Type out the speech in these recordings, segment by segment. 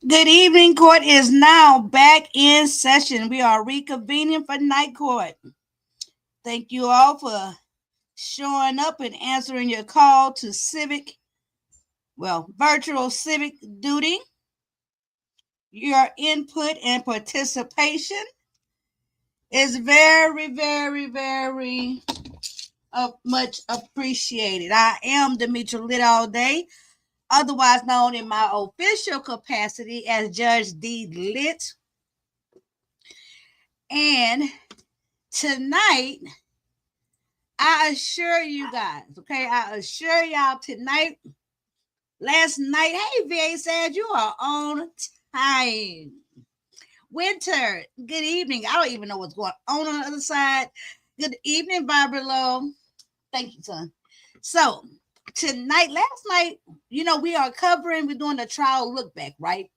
Good evening. Court is now back in session. We are reconvening for night court. Thank you all for showing up and answering your call to virtual civic duty. Your input and participation is very, very, very much appreciated. I am Demetra Lit all day, otherwise known in my official capacity as Judge D. Lit. And tonight, I assure you guys, okay, I assure y'all tonight, last night, hey, VA said you are on time. Winter, good evening. I don't even know what's going on the other side. Good evening, Barbara Lowe. Thank you, son. So, tonight, last night, we're doing the trial look back, right?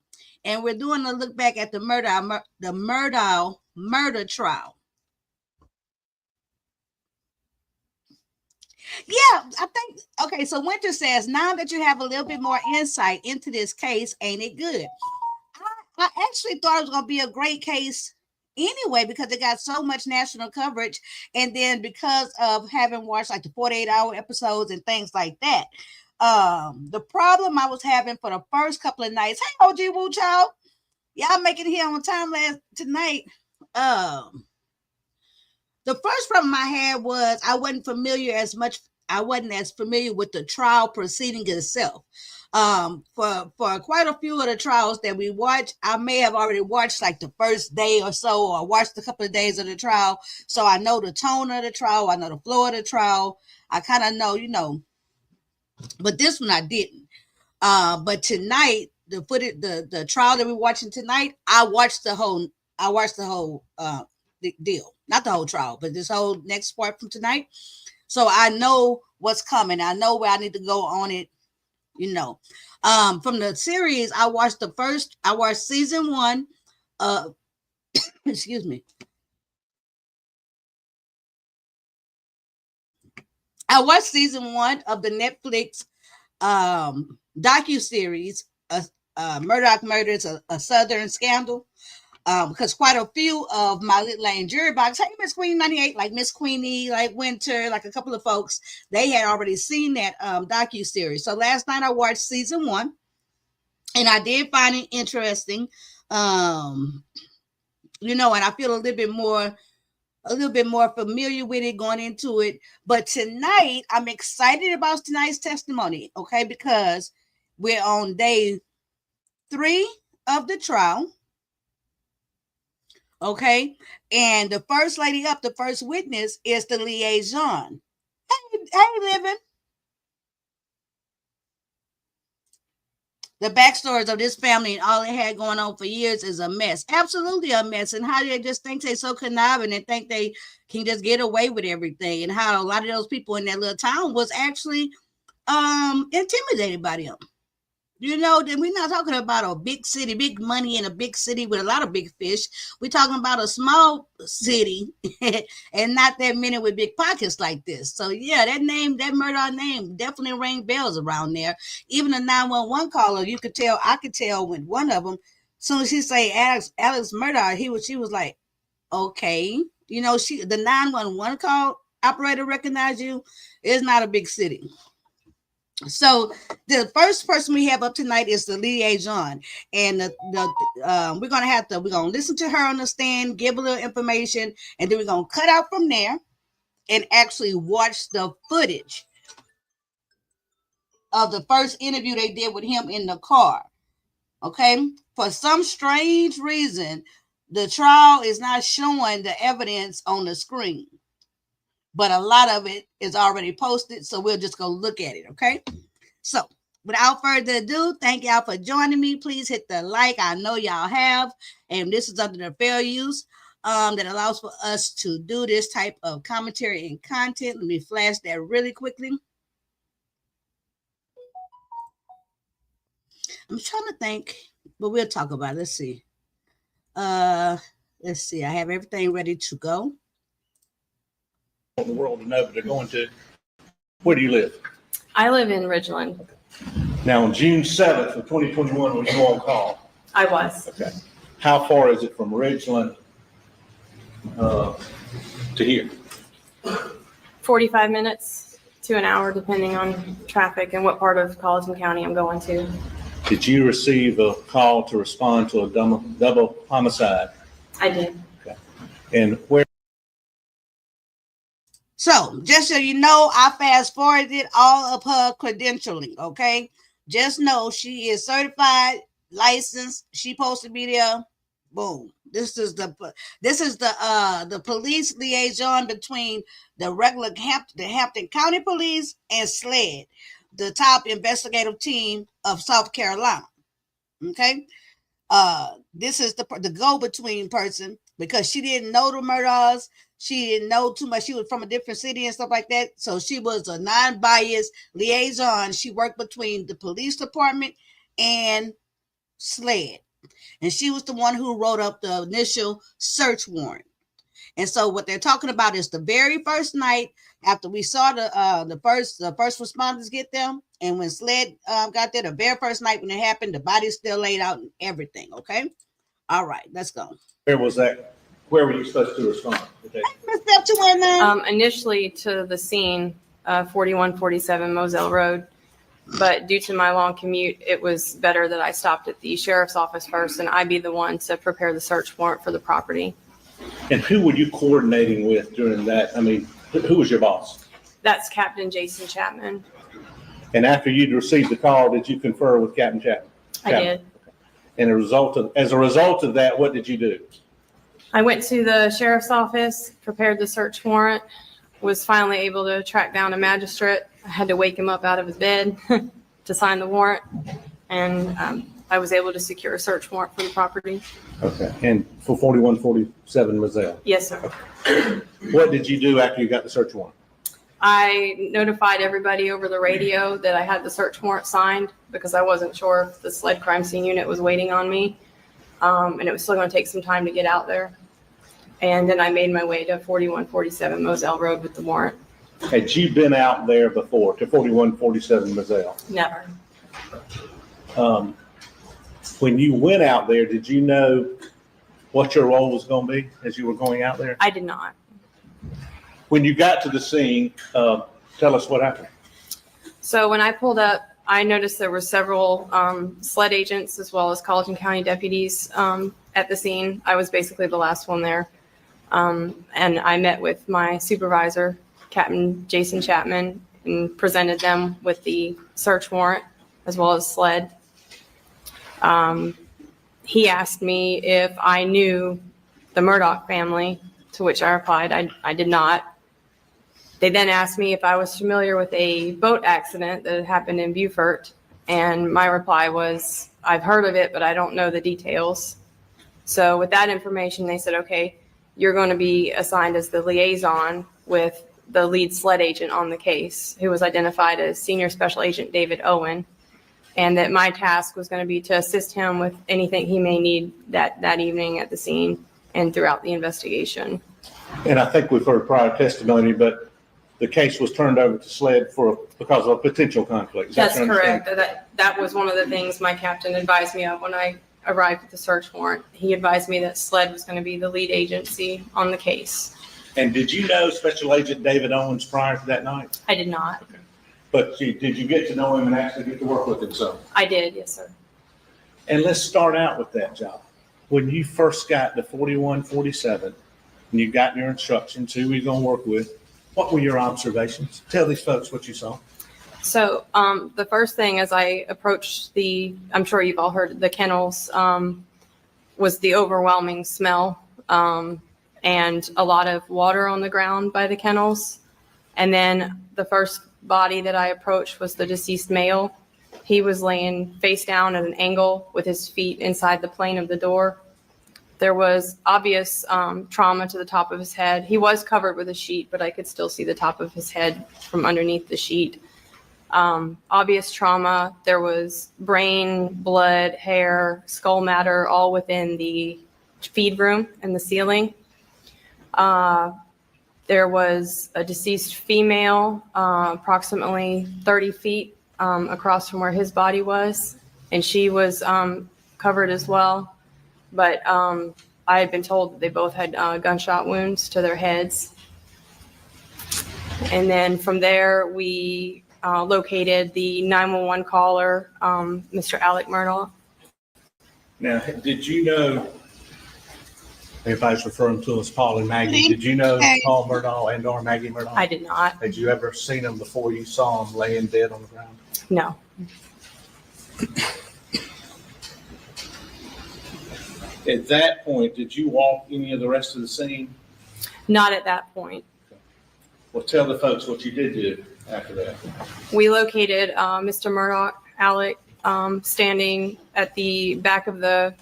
And we're doing a look back at the Murdaugh murder trial. Yeah, I think, okay, so Winter says, now that you have a little bit more insight into this case, ain't it good? I actually thought it was going to be a great case anyway, because it got so much national coverage. And then because of having watched like the 48-hour episodes and things like that, the problem I was having for the first couple of nights, hey, OG Woo Child, y'all make it here on time tonight. The first problem I had was I wasn't as familiar with the trial proceeding itself. For quite a few of the trials that we watched, I may have already watched like the first day or so, or watched a couple of days of the trial. So I know the tone of the trial, I know the flow of the trial. I kind of know, but this one I didn't. But tonight, the trial that we're watching tonight, I watched the whole deal, not the whole trial, but this whole next part from tonight. So I know what's coming. I know where I need to go on it. From the series, I watched season 1. Excuse me. I watched season 1 of the Netflix docuseries, Murdaugh Murders, a Southern Scandal. Because quite a few of my Lit Lane jury box, hey, Miss Queen 98, like Miss Queenie, like Winter, like a couple of folks, they had already seen that docuseries. So last night I watched season 1, and I did find it interesting. And I feel a little bit more familiar with it going into it. But tonight, I'm excited about tonight's testimony, okay, because we're on day 3 of the trial. Okay, and the first lady up, the first witness, is the liaison. Hey, Living. The backstories of this family and all they had going on for years is a mess. Absolutely a mess. And how they just think they're so conniving and think they can just get away with everything. And how a lot of those people in that little town was actually intimidated by them. Then we're not talking about a big city, big money in a big city with a lot of big fish. We're talking about a small city and not that many with big pockets like this. So yeah, that Murdaugh name definitely rang bells around there. Even the 911 caller, I could tell when one of them, as soon as she say Alex Murdaugh, she was like, okay. The 911 call operator recognized you. It's not a big city. So the first person we have up tonight is the liaison, and we're gonna listen to her on the stand, give a little information, and then we're gonna cut out from there and actually watch the footage of the first interview they did with him in the car. Okay, for some strange reason, the trial is not showing the evidence on the screen, but a lot of it is already posted, so we'll just go look at it. Okay. So without further ado, thank y'all for joining me. Please hit the like. I know y'all have. And this is under the fair use that allows for us to do this type of commentary and content. Let me flash that really quickly. I'm trying to think, but we'll talk about it. Let's see. Let's see. I have everything ready to go. The world to know, but they're going to. Where do you live? I live in Ridgeland. Now, on June 7th of 2021, when you on call, I was. Okay. How far is it from Ridgeland to here? 45 minutes to an hour, depending on traffic and what part of Colleton County I'm going to. Did you receive a call to respond to a double homicide? I did. Okay. And where? So just so you know, I fast forwarded all of her credentialing. Okay, just know she is certified, licensed. She supposed to be there. Boom. This is the police liaison between the regular Hampton County Police and SLED, the top investigative team of South Carolina. Okay. This is the go-between person, because she didn't know the Murdaughs. She didn't know too much. She was from a different city and stuff like that. So she was a non-biased liaison. She worked between the police department and SLED. And she was the one who wrote up the initial search warrant. And so what they're talking about is the very first night after we saw the first responders get them, and when SLED got there, the very first night when it happened, the body's still laid out and everything. Okay, all right, let's go. Where was that? Where were you supposed to respond? Okay. Step 219. Initially to the scene, 4147 Moselle Road, but due to my long commute, it was better that I stopped at the sheriff's office first, and I be the one to prepare the search warrant for the property. And who were you coordinating with during that? I mean, who was your boss? That's Captain Jason Chapman. And after you'd received the call, did you confer with Captain Chapman? I did. And as a result of that, what did you do? I went to the sheriff's office, prepared the search warrant, was finally able to track down a magistrate. I had to wake him up out of his bed to sign the warrant, and I was able to secure a search warrant for the property. Okay. And for 4147 Moselle? Yes, sir. Okay. What did you do after you got the search warrant? I notified everybody over the radio that I had the search warrant signed, because I wasn't sure if the SLED crime scene unit was waiting on me. And it was still going to take some time to get out there. And then I made my way to 4147 Moselle Road with the warrant. Had you been out there before to 4147 Moselle? Never. When you went out there, did you know what your role was going to be as you were going out there? I did not. When you got to the scene, tell us what happened. So when I pulled up, I noticed there were several SLED agents as well as Colleton County deputies at the scene. I was basically the last one there. And I met with my supervisor, Captain Jason Chapman, and presented them with the search warrant as well as SLED. He asked me if I knew the Murdaugh family, to which I replied I did not. They then asked me if I was familiar with a boat accident that had happened in Beaufort, and my reply was, I've heard of it, but I don't know the details. So with that information, they said, okay, you're going to be assigned as the liaison with the lead SLED agent on the case, who was identified as Senior Special Agent David Owen, and that my task was going to be to assist him with anything he may need that evening at the scene and throughout the investigation. And I think we've heard prior testimony, but the case was turned over to SLED because of a potential conflict. That's correct. That was one of the things my captain advised me of when I arrived at the search warrant. He advised me that SLED was going to be the lead agency on the case. And did you know Special Agent David Owens prior to that night? I did not. Okay. But did you get to know him and actually get to work with him some? I did, yes, sir. And let's start out with that job. When you first got to 4147 and you got your instructions, who you're going to work with, what were your observations? Tell these folks what you saw. So the first thing as I approached I'm sure you've all heard the kennels, was the overwhelming smell and a lot of water on the ground by the kennels. And then the first body that I approached was the deceased male. He was laying face down at an angle with his feet inside the plane of the door. There was obvious trauma to the top of his head. He was covered with a sheet, but I could still see the top of his head from underneath the sheet. Obvious trauma. There was brain, blood, hair, skull matter, all within the feed room and the ceiling. There was a deceased female, approximately 30 feet across from where his body was. And she was covered as well. But I had been told that they both had gunshot wounds to their heads. And then from there, we located the 911 caller, Mr. Alec Murdaugh. Now, did you know, everybody's referring to as Paul and Maggie, did you know Paul Murdaugh and or Maggie Murdaugh? I did not. Had you ever seen them before you saw them laying dead on the ground? No. At that point, did you walk any of the rest of the scene? Not at that point. Well, tell the folks what you did do after that. We located Mr. Murdaugh, Alec, standing at the back of there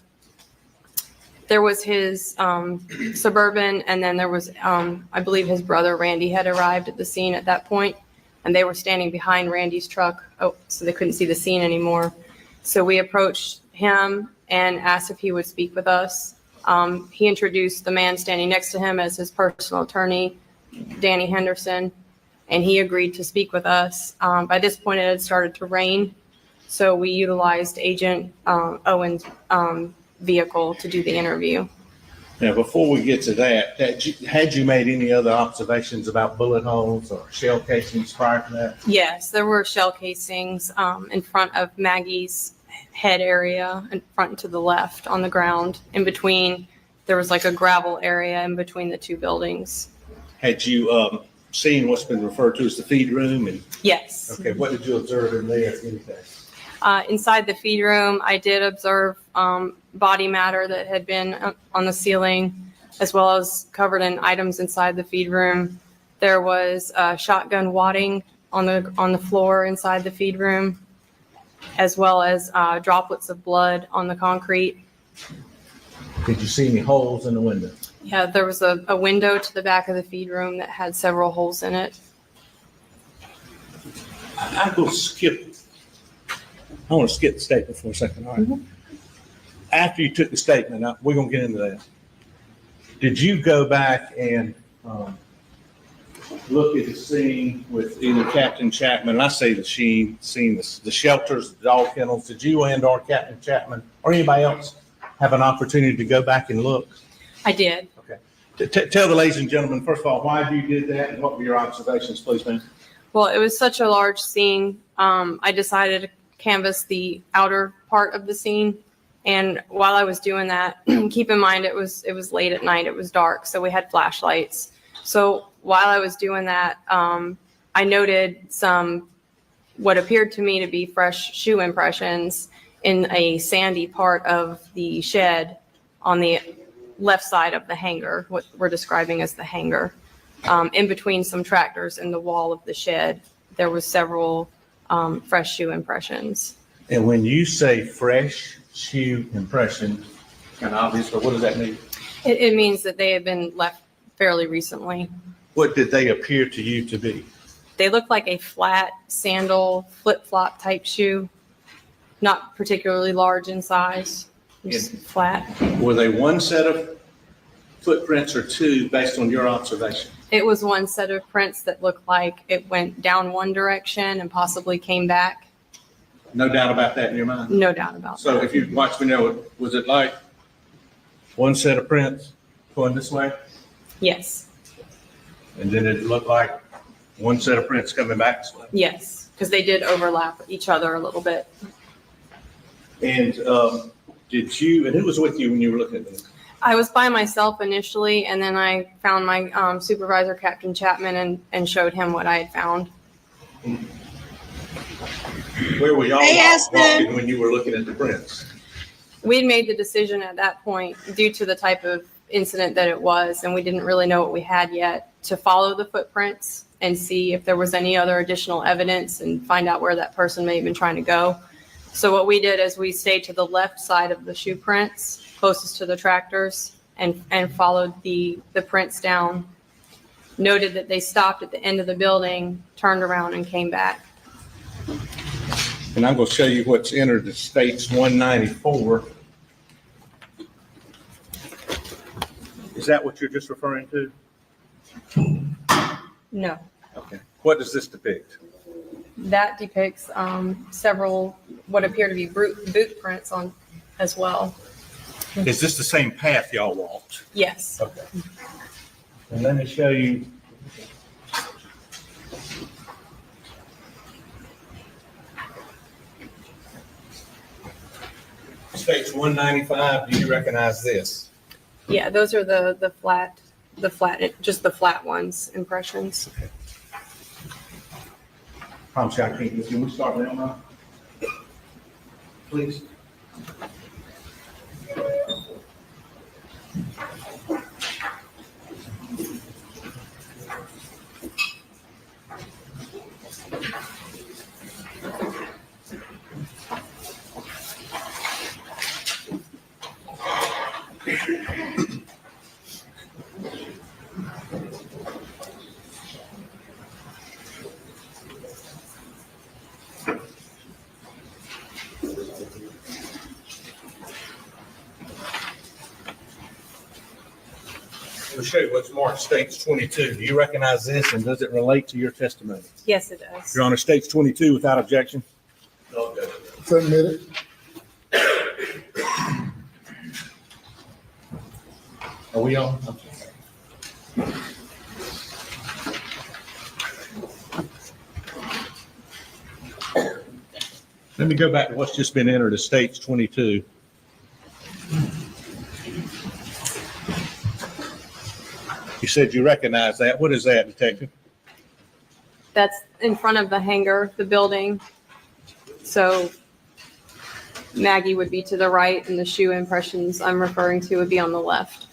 was his Suburban, and then there was, I believe his brother Randy had arrived at the scene at that point, and they were standing behind Randy's truck. Oh, so they couldn't see the scene anymore. So we approached him and asked if he would speak with us. He introduced the man standing next to him as his personal attorney, Danny Henderson, and he agreed to speak with us. By this point, it had started to rain, so we utilized Agent Owen's vehicle to do the interview. Now, before we get to that, had you made any other observations about bullet holes or shell casings prior to that? Yes, there were shell casings in front of Maggie's head area, in front and to the left on the ground. In between, there was like a gravel area in between the two buildings. Had you seen what's been referred to as the feed room? And Yes. okay, what did you observe in there, if anything? Inside the feed room, I did observe body matter that had been on the ceiling, as well as covered in items inside the feed room. There was shotgun wadding on the floor inside the feed room, as well as droplets of blood on the concrete. Did you see any holes in the window? Yeah, there was a window to the back of the feed room that had several holes in it. I want to skip the statement for a second. All right. Mhm. After you took the statement, we're going to get into that. Did you go back and look at the scene with either Captain Chapman, and I say the scene, the shelters, the dog kennels? Did you and or Captain Chapman or anybody else have an opportunity to go back and look? I did. Okay. Tell the ladies and gentlemen, first of all, why you did that and what were your observations, please, ma'am? Well, it was such a large scene. I decided to canvas the outer part of the scene. And while I was doing that, keep in mind, it was late at night. It was dark. So we had flashlights. So while I was doing that, I noted some, what appeared to me to be fresh shoe impressions in a sandy part of the shed on the left side of the hangar, what we're describing as the hangar. In between some tractors in the wall of the shed, there was several fresh shoe impressions. And when you say fresh shoe impression, kind of obvious, but what does that mean? It means that they have been left fairly recently. What did they appear to you to be? They look like a flat sandal, flip-flop type shoe, not particularly large in size, just flat. Were they one set of footprints or two based on your observation? It was one set of prints that looked like it went down one direction and possibly came back. No doubt about that in your mind? No doubt about So that. if you watch me know, was it like one set of prints going this way? Yes, And then it looked like one set of prints coming back this way? yes, because they did overlap each other a little bit. And did you, and who was with you when you were looking at them? I was by myself initially, and then I found my supervisor, Captain Chapman, and showed him what I had found. Where were y'all Hey, Esther. walking when you were looking at the prints? We had made the decision at that point, due to the type of incident that it was, and we didn't really know what we had yet, to follow the footprints and see if there was any other additional evidence and find out where that person may have been trying to go. So what we did is we stayed to the left side of the shoe prints, closest to the tractors, and followed the prints down. Noted that they stopped at the end of the building, turned around, and came back. And I'm going to show you what's entered the state's 194. Is that what you're just referring to? No. Okay. What does this depict? That depicts several what appear to be boot prints on as well. Is this the same path y'all walked? Yes. Okay. And let me show you. States 195, do you recognize this? Yeah, those are the flat, just the flat ones, impressions. Promise you I can't. Can we start now, Ron? Please. We'll show you what's marked States 22. Do you recognize this, and does it relate to your testimony? Yes, it does. Your Honor, States 22 without objection. Okay. Submitted. Are we on? Let me go back to what's just been entered as States 22. You said you recognize that. What is that, Detective? That's in front of the hangar, the building. So Maggie would be to the right, and the shoe impressions I'm referring to would be on the left.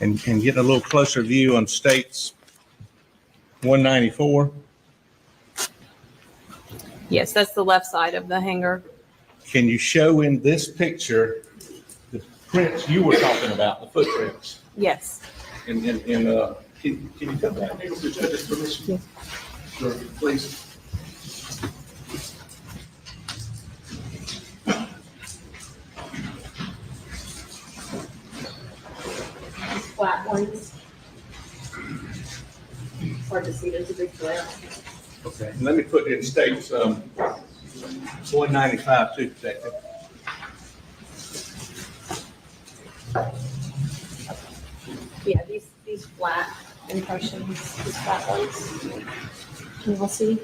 And get a little closer view on States 194. Yes, that's the left side of the hangar. Can you show in this picture the prints you were talking about, the footprints? Yes. Can you come back here with the judge's permission? Sure, please. Flat ones. It's hard to see, there's a big flare. Okay. And let me put in States 195 too, Detective. Yeah, these flat impressions, these flat ones. Can you all see?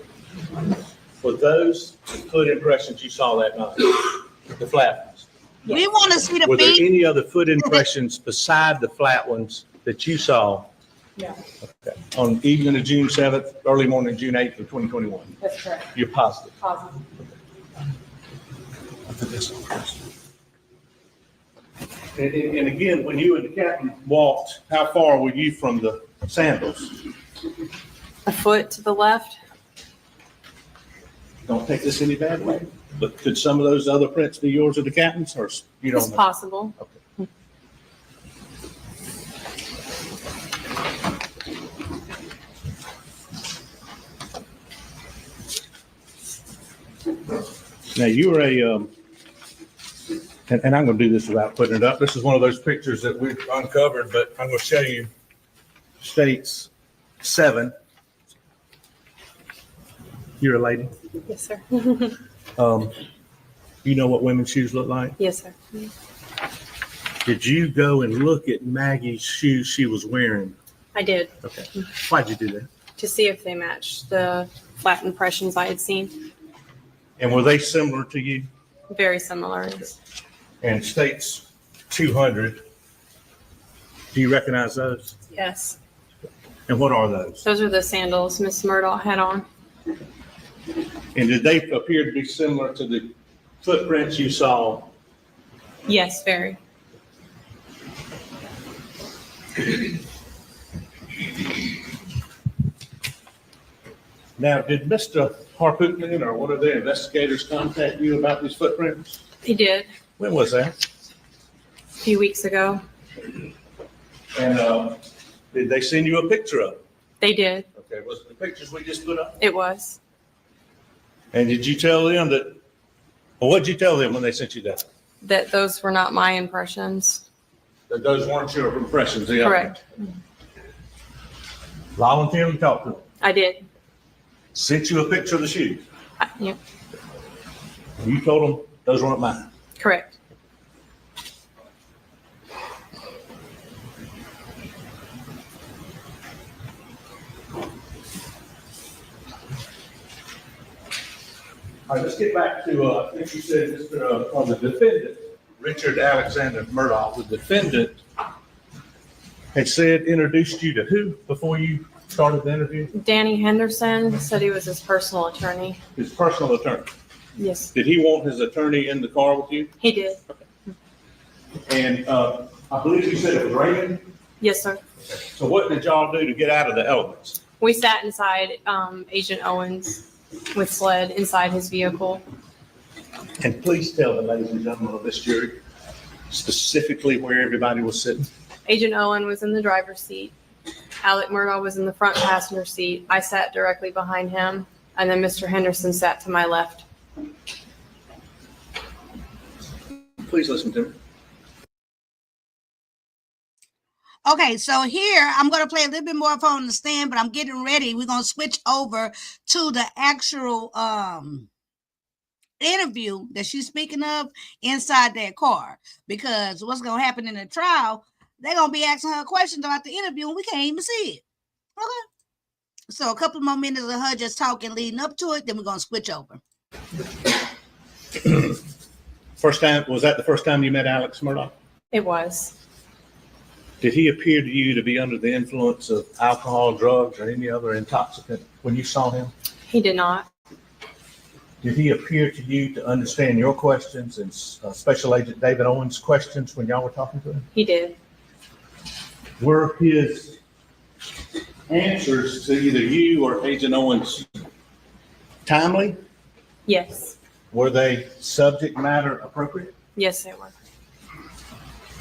For those foot impressions you saw that night, the flat ones, We want to see the were there feet. any other foot impressions beside the flat ones that you saw Yeah, on evening of June 7th, early morning of June 8th of 2021? that's correct. You're positive? Positive. I'll put this on first. And again, when you and the captain walked, how far were you from the sandals? A foot to the left? Don't take this any bad way, but could some of those other prints be yours or the captain's, or you It's don't know? possible. Okay. Now you were and I'm going to do this without putting it up. This is one of those pictures that we've uncovered, but I'm going to show you States 7. You're a lady. Yes, sir. You know what women's shoes look like? Yes, sir. Did you go and look at Maggie's shoes she was wearing? I did, Okay. Why'd you do that? to see if they matched the flat impressions I had seen. And were they similar to you? Very similar. And States 200, do you recognize those? Yes. And what are those? Those are the sandals Miss Murdaugh had on. And did they appear to be similar to the footprints you saw? Yes, very. Now, did Mr. Harpootman or one of the investigators contact you about these footprints? He did When was that? a few weeks ago. And did they send you a picture of it? They did. Okay, was it the pictures we just put up? It was. And did you tell them that, well, what'd you tell them when they sent you that? That those were not my impressions. That those weren't your impressions? Yeah. Correct. Volunteered to talk to them. I did. Sent you a picture of the shoes. Yep. You told them those weren't mine. Correct. All right, let's get back to, I think you said Mr. The defendant, Richard Alexander Murdaugh, the defendant, had said, introduced you to who before you started the interview? Danny Henderson said he was his personal attorney. His personal attorney. Yes, Did he want his attorney in the car with you? he did. And I believe you said it was raining. Yes, sir. So what did y'all do to get out of the elements? We sat inside Agent Owens with sled inside his vehicle. And please tell the ladies and gentlemen of this jury specifically where everybody was sitting. Agent Owen was in the driver's seat. Alec Murdaugh was in the front passenger seat. I sat directly behind him, and then Mr. Henderson sat to my left. Please listen to me. Okay, so here I'm going to play a little bit more of on the stand, but I'm getting ready. We're going to switch over to the actual interview that she's speaking of inside that car, because what's going to happen in the trial, they're going to be asking her questions about the interview and we can't even see it. Okay. So a couple more minutes of her just talking leading up to it, then we're going to switch over. First time, was that the first time you met Alex Murdaugh? It was. Did he appear to you to be under the influence of alcohol, drugs, or any other intoxicant when you saw him? He did not. Did he appear to you to understand your questions and Special Agent David Owens' questions when y'all were talking to him? He did. Were his answers to either you or Agent Owens timely? Yes. Were they subject matter appropriate? Yes, they were.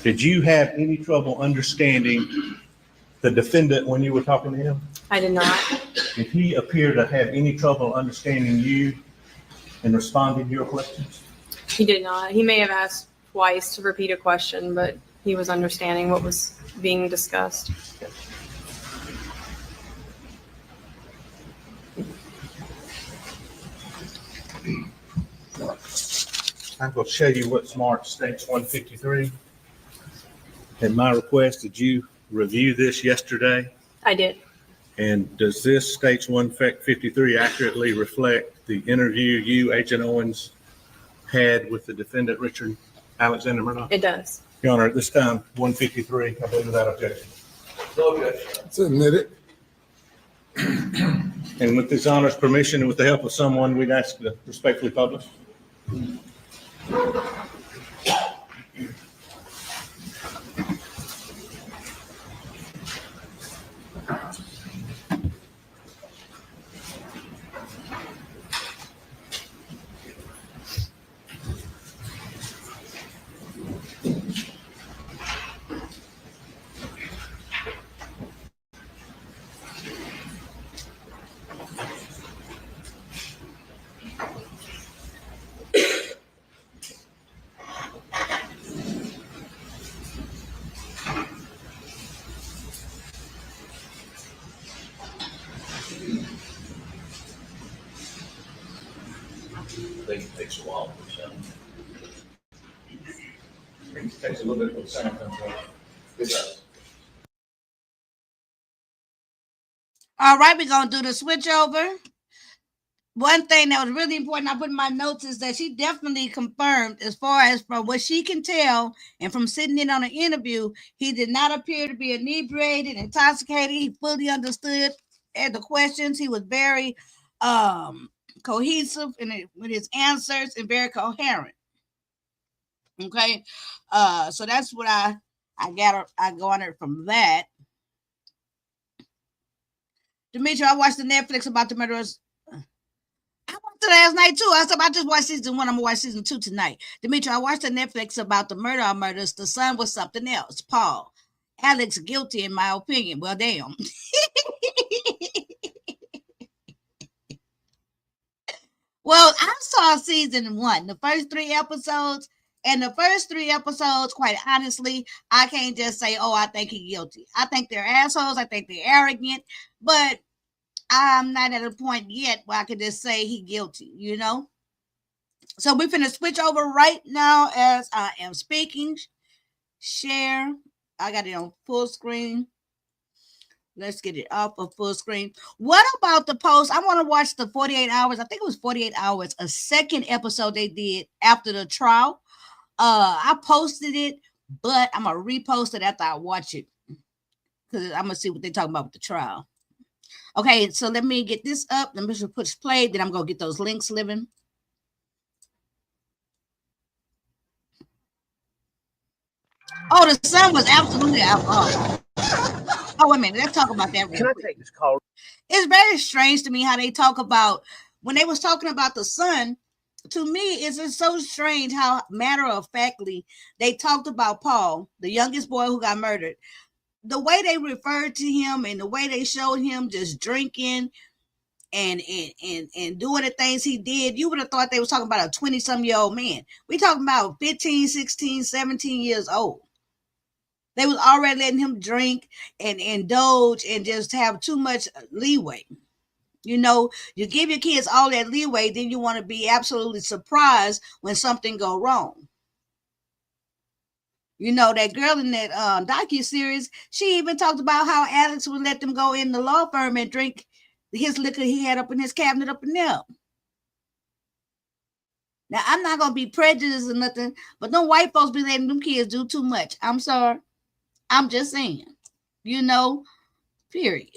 Did you have any trouble understanding the defendant when you were talking to him? I did not. Did he appear to have any trouble understanding you and responding to your questions? He did not. He may have asked twice to repeat a question, but he was understanding what was being discussed. I'm going to show you what's marked States 153. At my request, did you review this yesterday? I did. And does this States 153 accurately reflect the interview you, Agent Owens, had with the defendant, Richard Alexander Murdaugh? It does. Your Honor, at this time, 153, I believe without objection. No objection. It's admitted. And with this Honor's permission and with the help of someone, we'd ask to respectfully publish. I think it takes a while for some. It takes a little bit of sound. It does. All right, we're going to do the switch over. One thing that was really important I put in my notes is that she definitely confirmed, as far as from what she can tell and from sitting in on an interview, he did not appear to be inebriated, intoxicated. He fully understood the questions. He was very cohesive with his answers and very coherent. Okay, so that's what I garnered from that. Demetri, I watched the Netflix about the murderers. I watched it last night too. I said I just watched season 1. I'm gonna watch season 2 tonight. Demetri, I watched the Netflix about the Murdaugh murders. The son was something else. Paul, Alex guilty in my opinion. Well, damn. Well, I saw season 1, the first 3 episodes, and the first 3 episodes, quite honestly, I can't just say, oh, I think he's guilty. I think they're assholes. I think they're arrogant, but I'm not at a point yet where I could just say he's guilty, you know? So we're going to switch over right now as I am speaking. Share. I got it on full screen. Let's get it off of full screen. What about the post? I want to watch the 48 hours. I think it was 48 hours, a second episode they did after the trial. I posted it, but I'm going to repost it after I watch it because I'm going to see what they're talking about with the trial. Okay, so let me get this up. Let me just push play. Then I'm going to get those links living. Oh, the son was absolutely alcoholic. Oh, wait a minute. Let's talk about that. Can I take this call? It's very strange to me how they talk about, when they was talking about the son, to me, it's just so strange how matter-of-factly they talked about Paul, the youngest boy who got murdered. The way they referred to him and the way they showed him just drinking and doing the things he did, you would have thought they was talking about a 20-some-year-old man. We talking about 15, 16, 17 years old. They was already letting him drink and indulge and just have too much leeway. You know, you give your kids all that leeway, then you want to be absolutely surprised when something go wrong. You know, that girl in that docu-series, she even talked about how Alex would let them go in the law firm and drink his liquor he had up in his cabinet up in there. Now, I'm not going to be prejudiced or nothing, but them white folks be letting them kids do too much. I'm sorry. I'm just saying, you know, period.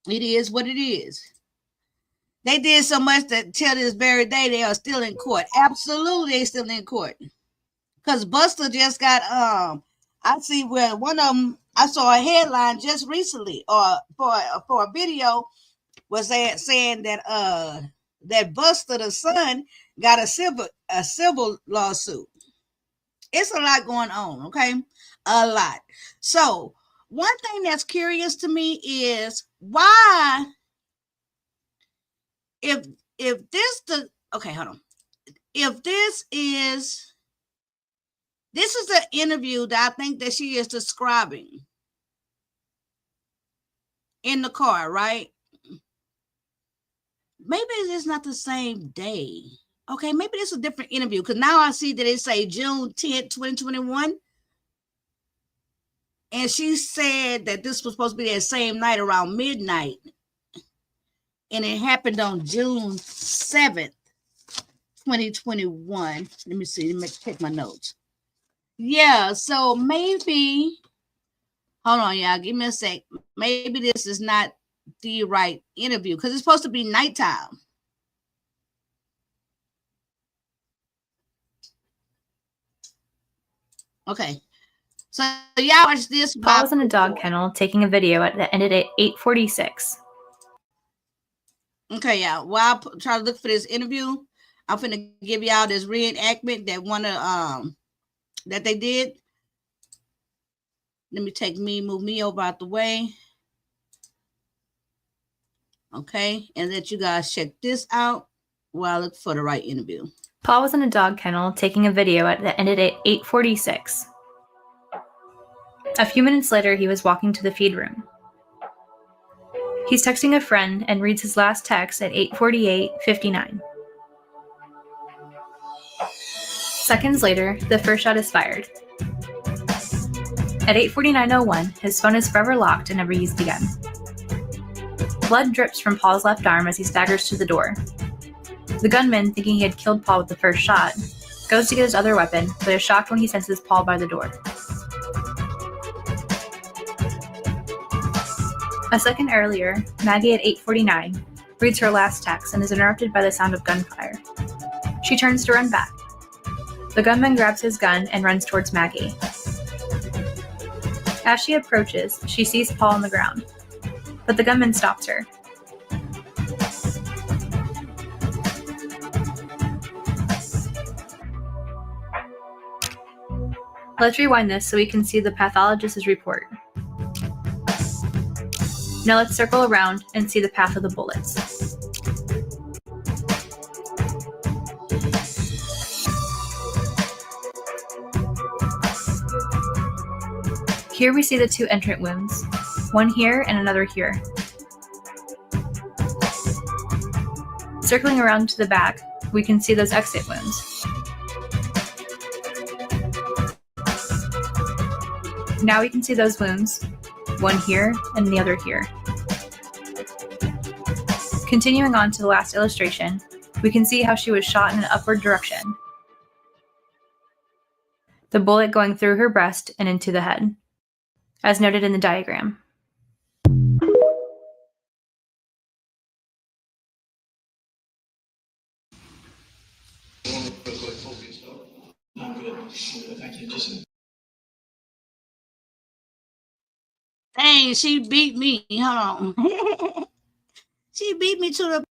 It is what it is. They did so much that till this very day, they are still in court. Absolutely, they're still in court. Because Buster just got, I see where one of them, I saw a headline just recently, or for a video, was saying that that Buster, the son, got a civil lawsuit. It's a lot going on, okay? A lot. So one thing that's curious to me is why, if this is the interview that I think that she is describing in the car, right? Maybe it's not the same day. Okay, maybe this is a different interview because now I see that it say June 10th, 2021. And she said that this was supposed to be that same night around midnight. And it happened on June 7th, 2021. Let me see. Let me check my notes. Yeah, so maybe, hold on, y'all. Give me a sec. Maybe this is not the right interview because it's supposed to be nighttime. Okay. So y'all watch this. Paul was in a dog kennel taking a video that ended at 8:46. Okay, y'all. While I try to look for this interview, I'm finna give y'all this reenactment that that they did. Let me move me over out the way. Okay, and let you guys check this out while I look for the right interview. Paul was in a dog kennel taking a video that ended at 8:46. A few minutes later, he was walking to the feed room. He's texting a friend and reads his last text at 8:48:59. Seconds later, the first shot is fired. At 8:49:01, his phone is forever locked and never used again. Blood drips from Paul's left arm as he staggers to the door. The gunman, thinking he had killed Paul with the first shot, goes to get his other weapon, but is shocked when he senses Paul by the door. A second earlier, Maggie at 8:49 reads her last text and is interrupted by the sound of gunfire. She turns to run back. The gunman grabs his gun and runs towards Maggie. As she approaches, she sees Paul on the ground, but the gunman stops her. Let's rewind this so we can see the pathologist's report. Now let's circle around and see the path of the bullets. Here we see the two entrant wounds, one here and another here. Circling around to the back, we can see those exit wounds. Now we can see those wounds, one here and the other here. Continuing on to the last illustration, we can see how she was shot in an upward direction, the bullet going through her breast and into the head, as noted in the diagram. Dang, she beat me. Hold on. She beat me to the.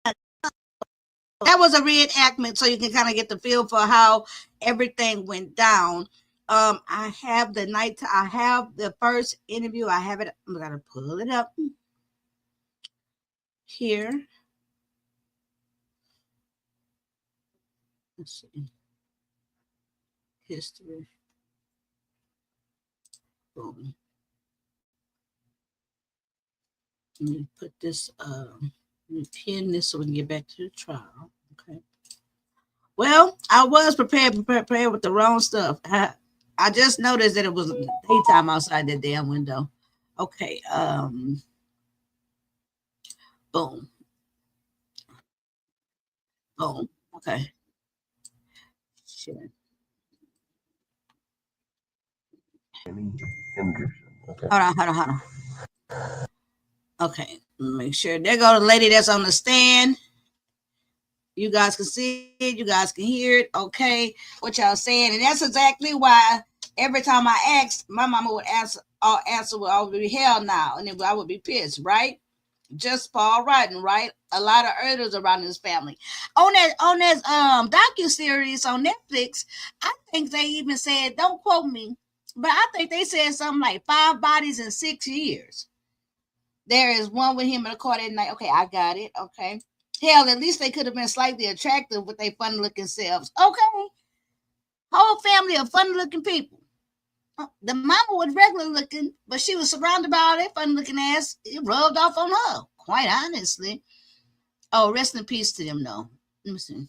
That was a reenactment, so you can kind of get the feel for how everything went down. I have the first interview. I have it. I'm gonna pull it up here. Let's see. History. Boom. Let me put this. Let me pin this so we can get back to the trial. Okay. Well, I was prepared with the wrong stuff. I just noticed that it was daytime outside that damn window. Okay. Boom. Boom. Okay. Shit. Okay. Hold on. Okay. Make sure. There go the lady that's on the stand. You guys can see it. You guys can hear it. Okay. What y'all saying. And that's exactly why every time I asked, my mama would answer would always be hell now. And then I would be pissed, right? Just Paul writing, right? A lot of elders around his family. On that docu-series on Netflix, I think they even said, don't quote me, but I think they said something like 5 bodies in 6 years. There is one with him in the court at night. Okay, I got it. Okay. Hell, at least they could have been slightly attractive with their funny-looking selves. Okay. Whole family of funny-looking people. The mama was regular looking, but she was surrounded by all that funny-looking ass. It rubbed off on her, quite honestly. Oh, rest in peace to them, though. Let me see.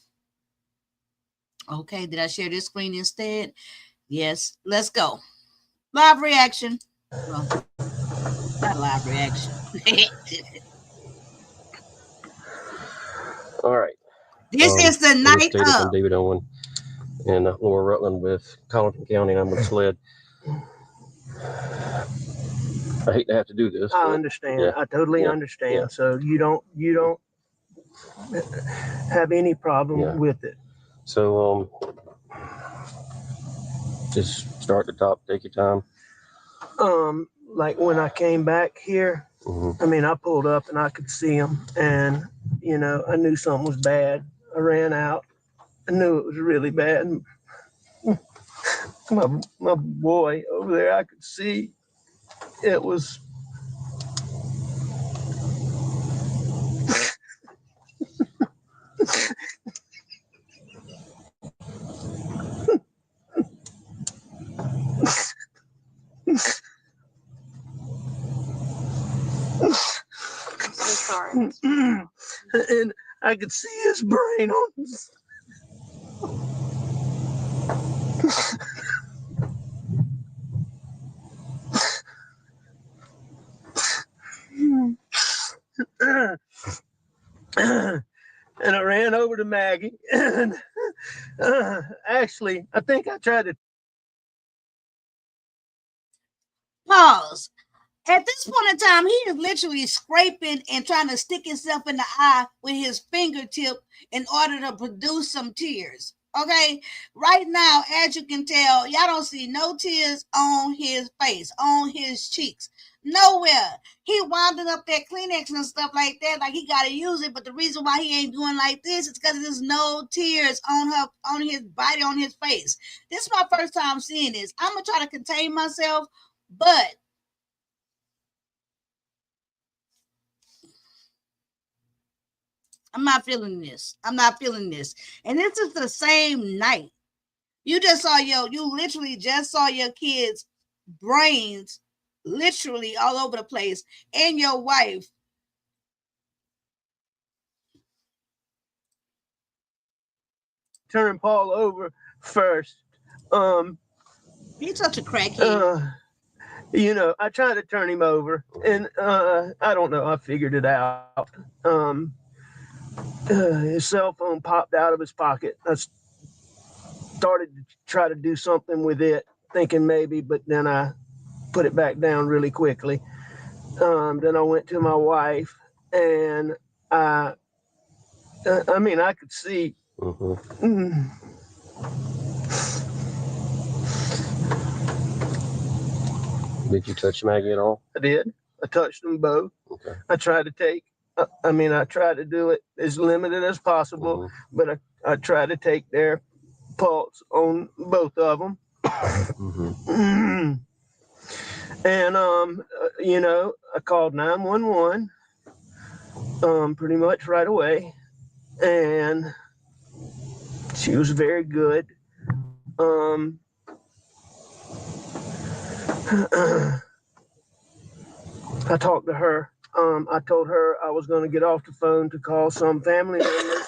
Okay, did I share this screen instead? Yes. Let's go. Live reaction. Well, not live reaction. All right. This is the night Stated, I'm of. David Owen in Lower Rutland with Colleton County, and I'm with SLED. I hate to have to do this. I understand. Yeah, I totally understand. Yeah. So you don't have any problem with it. So just start at the top. Take your time. Like when I came back here, Mm-hmm. I mean, I pulled up and I could see them, and I knew something was bad. I ran out. I knew it was really bad. My boy over there, I could see it was. Sorry. And I could see his brain on his. And I ran over to Maggie, and actually, I think I tried to. Pause. At this point in time, he is literally scraping and trying to stick himself in the eye with his fingertip in order to produce some tears. Okay, right now, as you can tell, y'all don't see no tears on his face, on his cheeks, nowhere. He winding up that Kleenex and stuff like that, like he gotta use it. But the reason why he ain't doing like this is because there's no tears on his body, on his face. This is my first time seeing this. I'm gonna try to contain myself, but I'm not feeling this. I'm not feeling this. And this is the same night. You literally just saw your kids' brains literally all over the place, and your wife. Turn Paul over first. He's such a crackhead. you know, I tried to turn him over, and I don't know. I figured it out. His cell phone popped out of his pocket. I started to try to do something with it, thinking maybe, but then I put it back down really quickly. Then I went to my wife, and I mean, I could see. Did you touch Maggie at all? I did. I touched them both. Okay. I tried to take. I tried to do it as limited as possible, but I tried to take their pulse on both of them. And you know, I called 911 pretty much right away, and she was very good. I talked to her. I told her I was going to get off the phone to call some family members.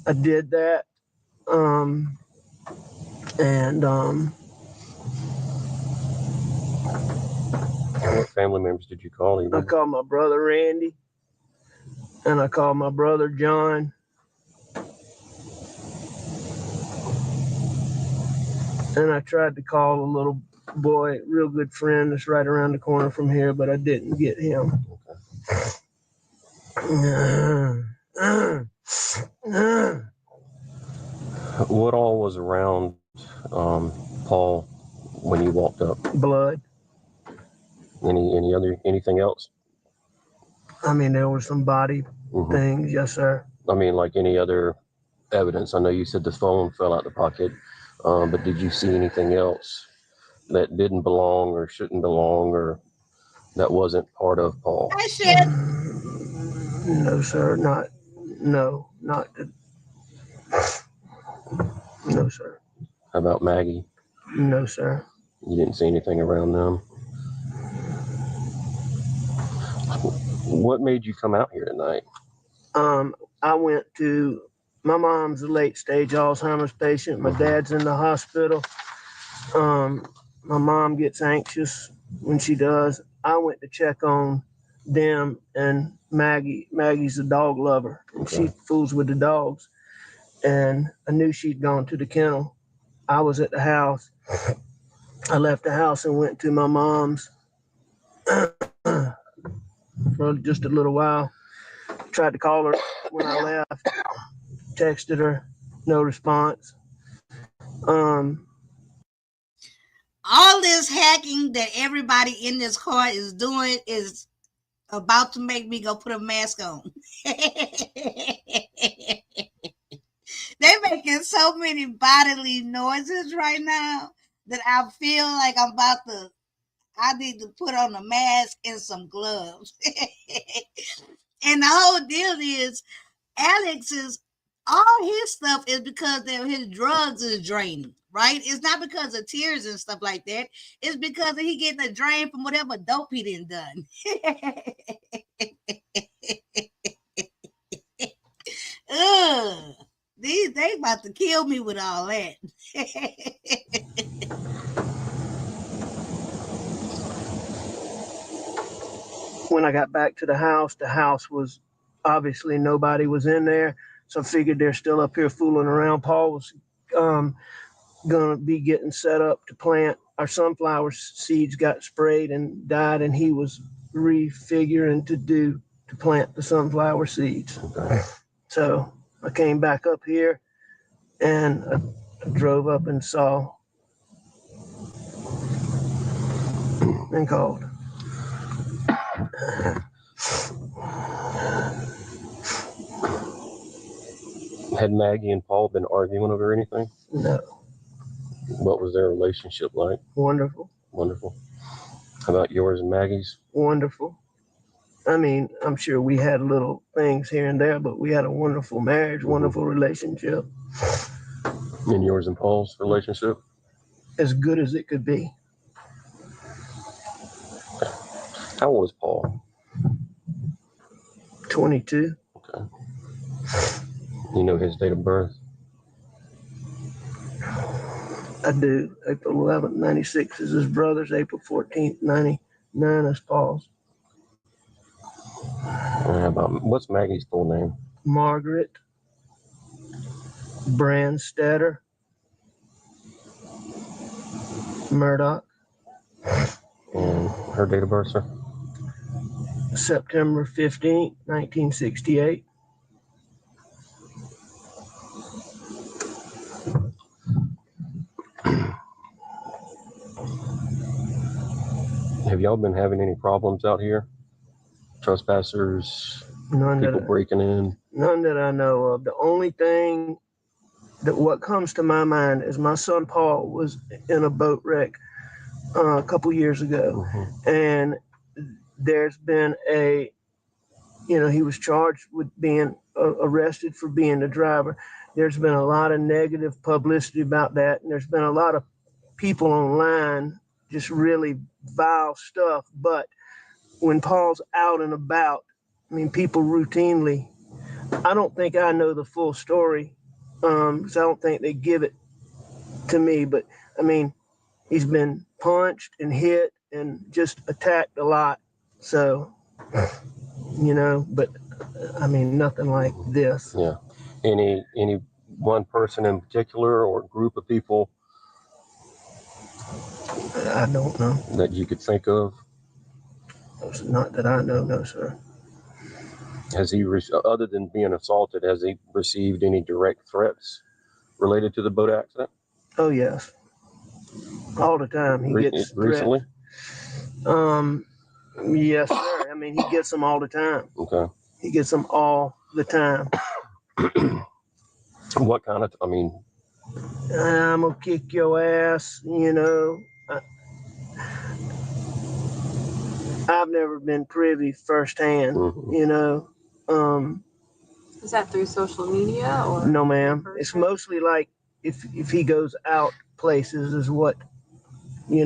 I did that. What family members did you call? I called my brother Randy, and I called my brother John. And I tried to call a little boy, real good friend that's right around the corner from here, but I didn't get him. What all was around Paul when you walked up? Blood. Anything else? I mean, there were some body things, yes, sir. I mean, like any other evidence? I know you said the phone fell out the pocket, but did you see anything else that didn't belong or shouldn't belong or that wasn't part of Paul? I said, No, sir, not. No, sir. How about Maggie? No, sir. You didn't see anything around them? What made you come out here tonight? I went to, my mom's a late stage Alzheimer's patient. My dad's in the hospital. My mom gets anxious when she does. I went to check on them and Maggie. Maggie's a dog lover. And she fools with the dogs. And I knew she'd gone to the kennel. I was at the house. I left the house and went to my mom's for just a little while. Tried to call her when I left. Texted her, no response. all this hacking that everybody in this car is doing is about to make me go put a mask on. They're making so many bodily noises right now that I feel like I need to put on a mask and some gloves. And the whole deal is all his stuff is because his drugs is draining, right? It's not because of tears and stuff like that. It's because he getting a drain from whatever dope he done. Ugh. They about to kill me with all that. When I got back to the house was obviously nobody was in there. So I figured they're still up here fooling around. Paul was going to be getting set up to plant. Our sunflower seeds got sprayed and died, and he was refiguring to plant the sunflower seeds. Okay. So I came back up here and I drove up and saw and called. Had Maggie and Paul been arguing over anything? No. What was their relationship like? Wonderful. Wonderful. How about yours and Maggie's? Wonderful. I mean, I'm sure we had little things here and there, but we had a wonderful marriage, wonderful relationship. And yours and Paul's relationship? As good as it could be. How old is Paul? 22. Okay. You know his date of birth? I do. April 11th, 96 is his brother's. April 14th, 99 is Paul's. What's Maggie's full name? Margaret Brandstetter Murdaugh. And her date of birth, sir? September 15th, 1968. Have y'all been having any problems out here? Trespassers, None people breaking in? None that I know of. The only thing that what comes to my mind is my son Paul was in a boat wreck a couple years ago, and there's been he was charged with being arrested for being the driver. There's been a lot of negative publicity about that, and there's been a lot of people online just really vile stuff. But when Paul's out and about, I mean, people routinely, I don't think I know the full story, because I don't think they give it to me, but I mean, he's been punched and hit and just attacked a lot. So, but I mean, nothing like this. Yeah. Any one person in particular or group of people I don't know. that you could think of? Not that I know, no, sir. Has he, other than being assaulted, has he received any direct threats related to the boat accident? Oh, yes. All the time. He gets recently? Yes, sir. I mean, he gets them all the time. Okay. He gets them all the time. What kind of, I'm gonna kick your ass, I've never been privy firsthand, Is that through social media or? No, ma'am. It's mostly like if he goes out places is what he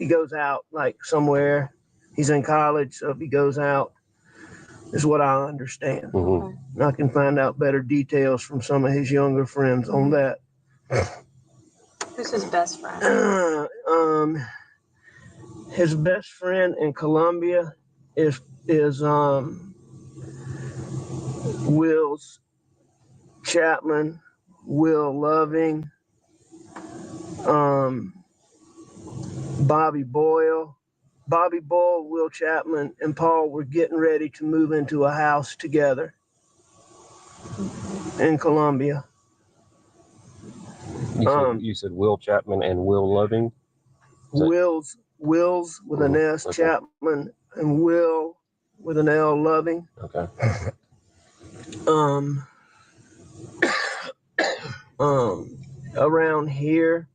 goes out like somewhere. He's in college, so if he goes out is what I understand. Mm-hmm. I can find out better details from some of his younger friends on that. Who's his best friend? His best friend in Colombia is Will's Chapman, Will Loving, Bobby Boyle. Bobby Boyle, Will Chapman, and Paul were getting ready to move into a house together in Colombia. You said Will Chapman and Will Loving? Will's with an S, okay. Chapman, and Will with an L, Loving. Okay. Around here,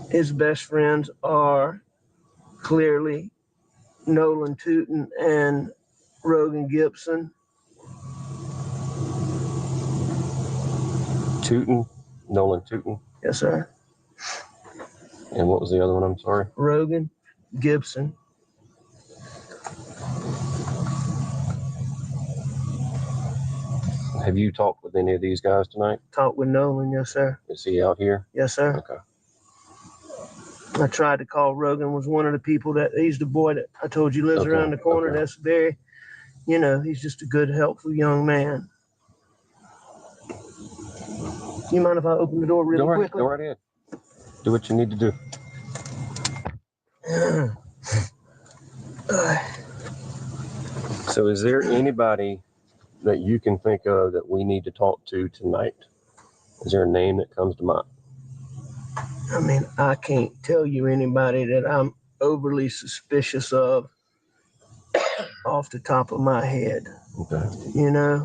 his best friends are clearly Nolan Tootin and Rogan Gibson. Nolan Tootin? Yes, sir. And what was the other one? I'm sorry. Rogan Gibson. Have you talked with any of these guys tonight? Talked with Nolan, yes, sir. Is he out here? Yes, sir. Okay. I tried to call Rogan, was one of the people he's the boy that I told you lives around the corner. Okay. That's very, he's just a good, helpful young man. You mind if I open the door really quickly? Go right ahead. Do what you need to do. So is there anybody that you can think of that we need to talk to tonight? Is there a name that comes to mind? I mean, I can't tell you anybody that I'm overly suspicious of off the top of my head. Okay.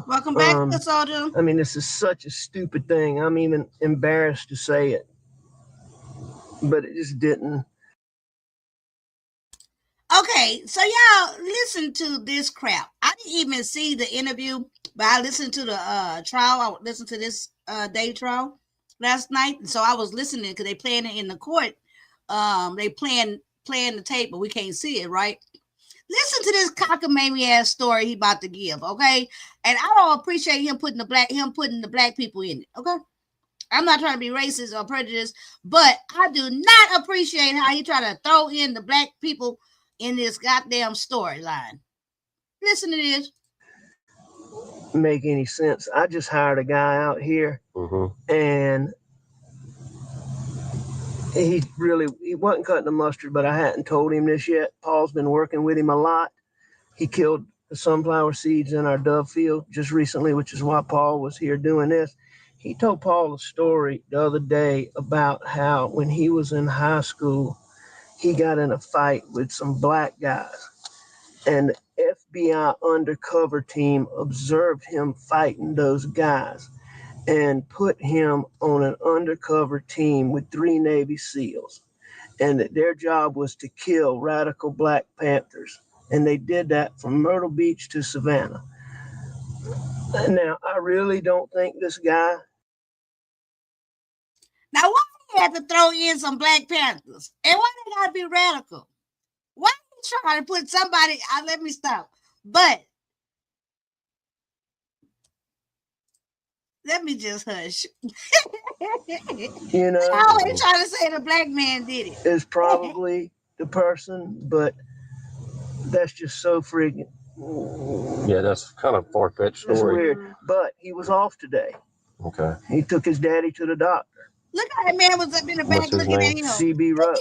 Welcome back, Soldier. I mean, this is such a stupid thing. I'm even embarrassed to say it, but it just didn't. Okay, so y'all listen to this crap. I didn't even see the interview, but I listened to the trial. I listened to this day trial last night, and so I was listening because they playing it in the court. They playing the tape, but we can't see it, right? Listen to this cockamamie ass story he about to give, okay? And I don't appreciate him putting the black people in it, okay? I'm not trying to be racist or prejudiced, but I do not appreciate how you try to throw in the black people in this goddamn storyline. Listen to this. Make any sense. I just hired a guy out here, and he wasn't cutting the mustard, but I hadn't told him this yet. Paul's been working with him a lot. He killed the sunflower seeds in our dove field just recently, which is why Paul was here doing this. He told Paul a story the other day about how when he was in high school, he got in a fight with some black guys, and the FBI undercover team observed him fighting those guys and put him on an undercover team with 3 Navy SEALs, and that their job was to kill radical Black Panthers. And they did that from Myrtle Beach to Savannah. Now, I really don't think this guy. Now, why do you have to throw in some Black Panthers? And why they gotta be radical? Why are you trying to put somebody? Let me stop. But let me just hush. You know, I always trying to say the black man did it. Is probably the person, but that's just so freaking. Yeah, that's kind of far-fetched story. It's weird, but he was off today. Okay. He took his daddy to the doctor. Look how that man was up in the back looking at him. CB Rowe.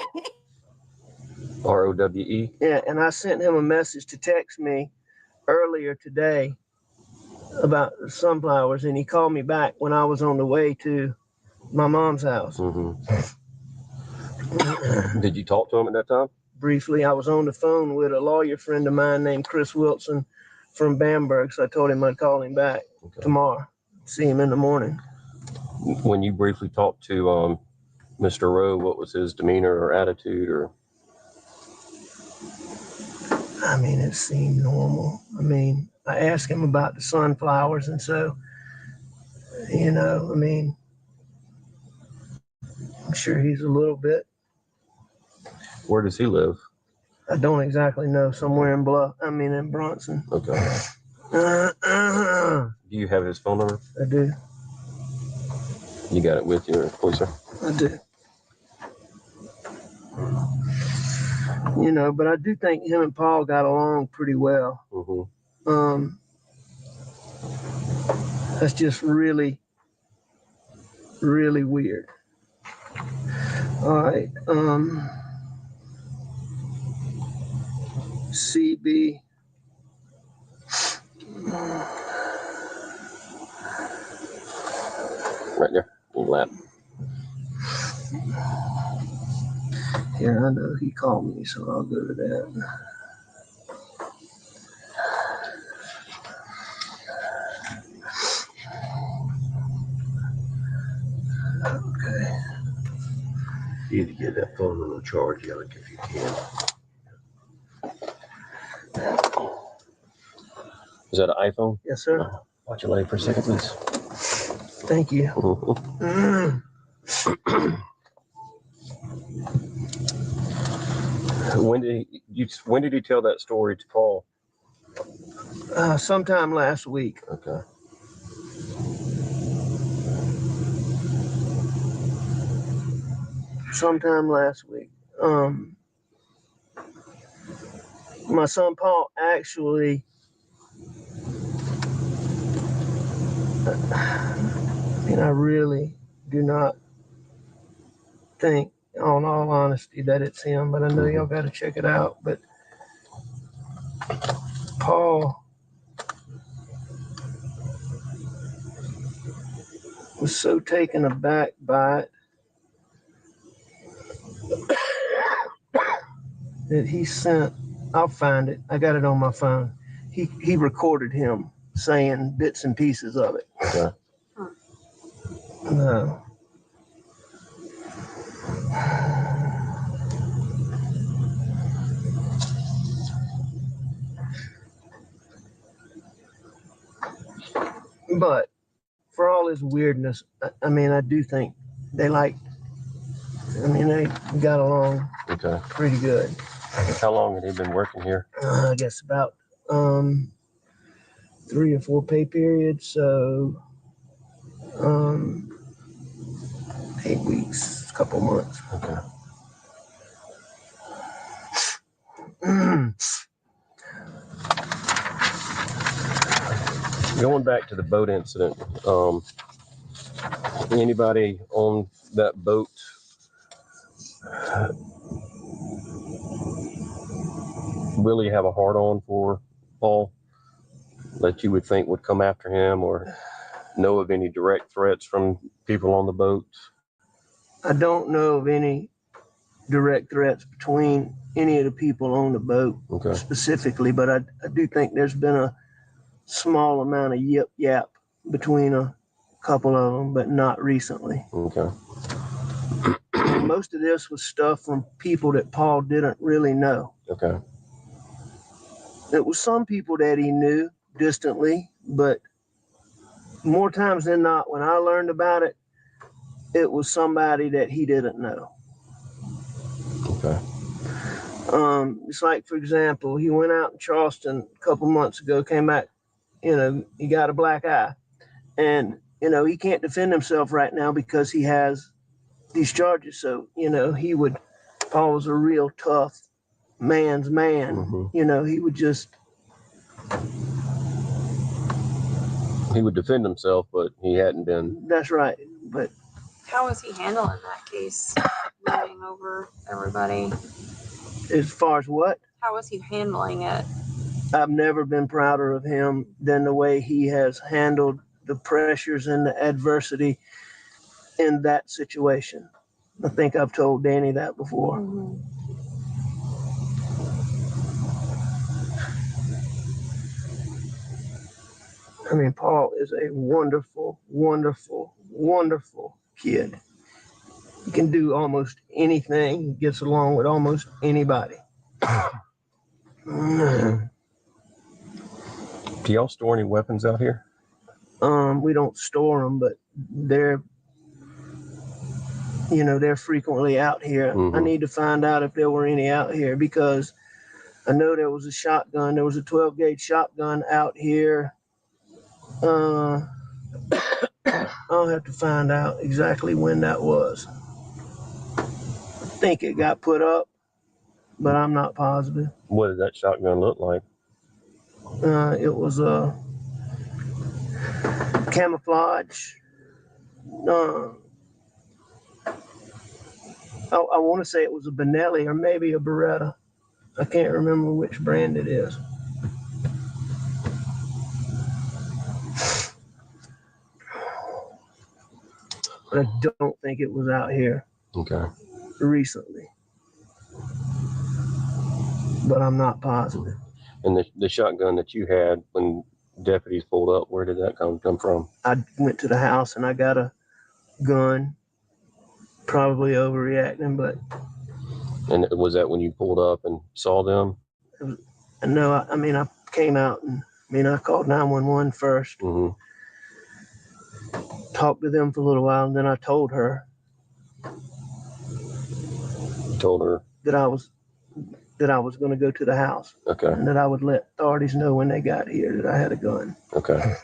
ROWE. Yeah, and I sent him a message to text me earlier today about the sunflowers, and he called me back when I was on the way to my mom's house. Did you talk to him at that time? Briefly, I was on the phone with a lawyer friend of mine named Chris Wilson from Bamberg, so I told him I'd call him back tomorrow, see him in the morning. When you briefly talked to Mr. Rowe, what was his demeanor or attitude? Or I mean, it seemed normal. I mean, I asked him about the sunflowers, and so, you know, I mean, I'm sure he's a little bit. Where does he live? I don't exactly know. Somewhere in Bronson. Okay. Do you have his phone number? I do. You got it with you, please, sir? I do. You know, but I do think him and Paul got along pretty well. That's just really, really weird. All right. CB. Right there. In your lap. Here, I know he called me, so I'll go to that. Okay. You need to get that phone on the charge, Alec, if you can. Is that an iPhone? Yes, sir. Watch your leg for a second, please. Thank you. When did he tell that story to Paul? Sometime last week. Okay. Sometime last week. My son Paul actually, I really do not think, on all honesty, that it's him, but I know y'all got to check it out. But Paul was so taken aback by it that he sent, I'll find it, I got it on my phone. He recorded him saying bits and pieces of it. Okay. No. But for all his weirdness, I mean, I do think they got along pretty good. How long had he been working here? I guess about 3 or 4 pay periods. So 8 weeks, a couple months. Okay. Going back to the boat incident, anybody on that boat really have a hard on for Paul that you would think would come after him, or know of any direct threats from people on the boat? I don't know of any direct threats between any of the people on the boat Okay. specifically, but I do think there's been a small amount of yip yap between a couple of them, but not recently. Okay. And most of this was stuff from people that Paul didn't really know. Okay. It was some people that he knew distantly, but more times than not, when I learned about it, it was somebody that he didn't know. Okay. It's like, for example, he went out in Charleston a couple months ago, came back, he got a black eye. And, he can't defend himself right now because he has these charges. So, Paul was a real tough man's man. Mm-hmm. He would just. He would defend himself, but he hadn't been. That's right. But How was he handling that case, running over everybody? as far as what? How was he handling it? I've never been prouder of him than the way he has handled the pressures and the adversity in that situation. I think I've told Danny that before. Mm-hmm. I mean, Paul is a wonderful, wonderful, wonderful kid. He can do almost anything. He gets along with almost anybody. Do y'all store any weapons out here? We don't store them, but they're frequently out here. Mm-hmm. I need to find out if there were any out here because I know there was a shotgun. There was a 12 gauge shotgun out here. I'll have to find out exactly when that was. I think it got put up, but I'm not positive. What did that shotgun look like? It was a camouflage. I want to say it was a Benelli or maybe a Beretta. I can't remember which brand it is. But I don't think it was out here Okay. recently. But I'm not positive. And the shotgun that you had when deputies pulled up, where did that come from? I went to the house and I got a gun. Probably overreacting, but. And was that when you pulled up and saw them? No, I came out and I called 911 first. Mm-hmm. Talked to them for a little while, and then I told her. You told her that I was going to go to the house. Okay. And that I would let authorities know when they got here that I had a gun. Okay.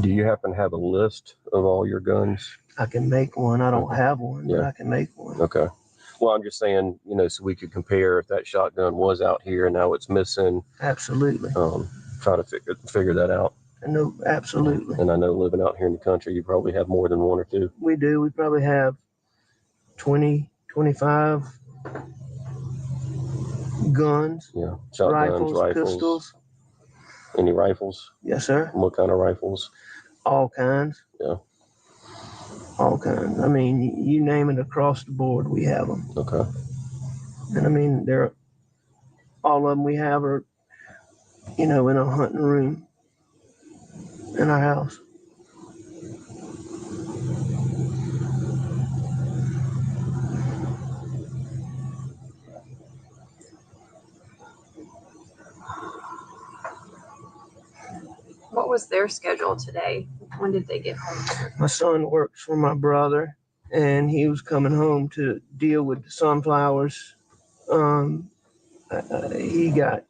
Do you happen to have a list of all your guns? I can make one. I don't have one, but I can make one. Okay. Well, I'm just saying, so we could compare if that shotgun was out here and now it's missing. Absolutely. Try to figure that out. No, absolutely. And I know living out here in the country, you probably have more than one or two. We do. We probably have 20, 25 guns. Yeah. Shotguns, rifles. Pistols. Any rifles? Yes, sir. What kind of rifles? All kinds. Yeah. All kinds. You name it across the board, we have them. Okay. And all of them we have are, in a hunting room in our house. What was their schedule today? When did they get home? My son works for my brother, and he was coming home to deal with the sunflowers. He got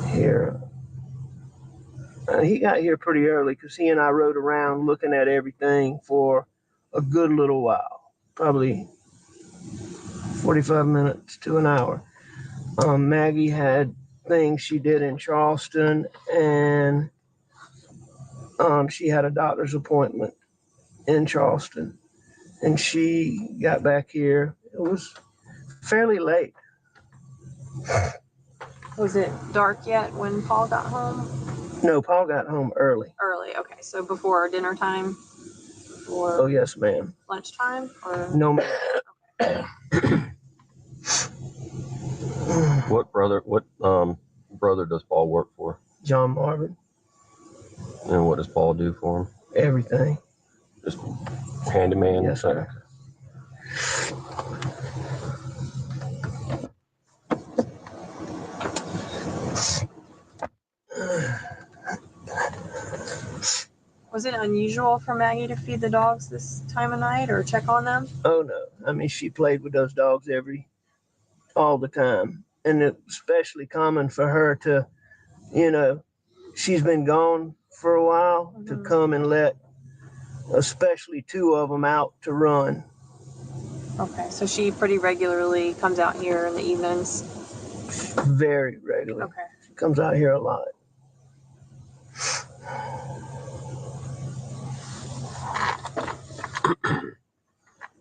here. He got here pretty early because he and I rode around looking at everything for a good little while, probably 45 minutes to an hour. Maggie had things she did in Charleston, and she had a doctor's appointment in Charleston, and she got back here. It was fairly late. Was it dark yet when Paul got home? No, Paul got home early. Early, okay. So before dinner time? Oh, Or yes, ma'am. lunchtime? Or No, ma'am. What brother does Paul work for? John Marvin, And what does Paul do for him? everything. Just handyman? Yes, sir. was it unusual for Maggie to feed the dogs this time of night or check on them? Oh, no. I mean, she played with those dogs all the time. And it's especially common for her to, she's been gone for a while, to come and let especially two of them out to run. Okay, so she pretty regularly comes out here in the evenings. Very regularly. Okay. She comes out here a lot.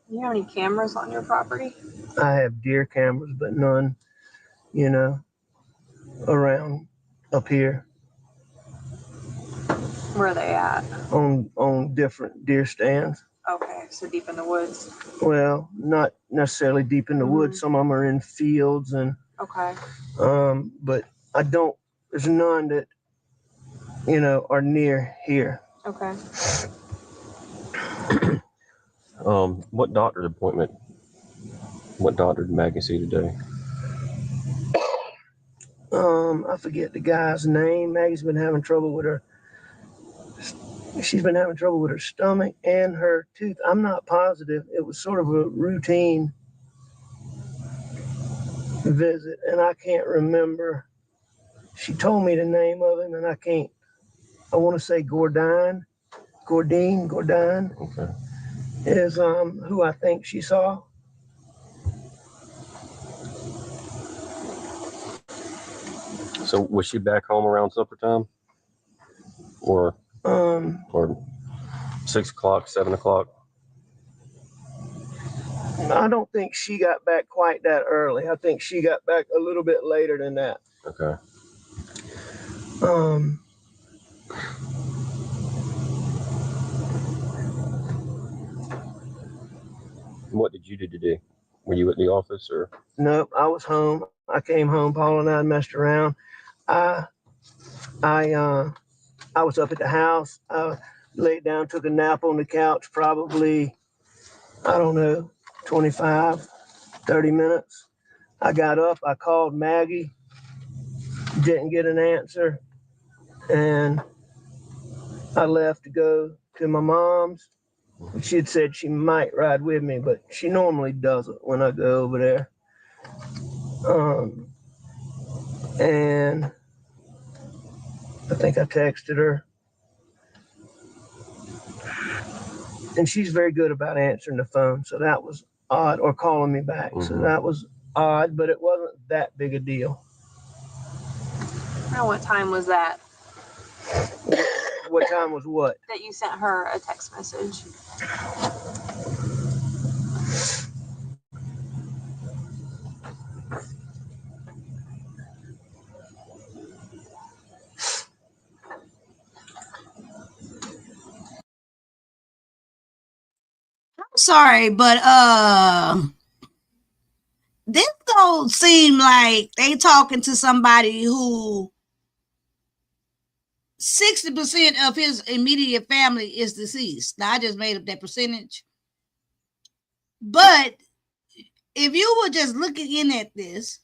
Do you have any cameras on your property? I have deer cameras, but none, around up here Where are they at? on different deer stands. Okay, so deep in the woods. Well, not necessarily deep in the woods. Some of them are in fields, and Okay. but there's none that are near here. Okay. What doctor did Maggie see today? I forget the guy's name. Maggie's been having trouble with her. She's been having trouble with her stomach and her tooth. I'm not positive. It was sort of a routine visit, and I can't remember. She told me the name of him, and I can't. I want to say Gordine Okay. is who I think she saw. So was she back home around supper time? Or 6 o'clock, 7 o'clock? I don't think she got back quite that early. I think she got back a little bit later than that. Okay. What did you do today? Were you at the office or? Nope, I was home. I came home. Paul and I messed around. I was up at the house. I laid down, took a nap on the couch, probably, I don't know, 25, 30 minutes. I got up, I called Maggie, didn't get an answer, and I left to go to my mom's. She had said she might ride with me, but she normally doesn't when I go over there. And I think I texted her. And she's very good about answering the phone, so that was odd, or calling me back. So that was odd, but it wasn't that big a deal. Now, what time was that? What time was what? That you sent her a text message. Sorry, but this don't seem like they talking to somebody who 60% of his immediate family is deceased. Now I just made up that percentage. But if you were just looking in at this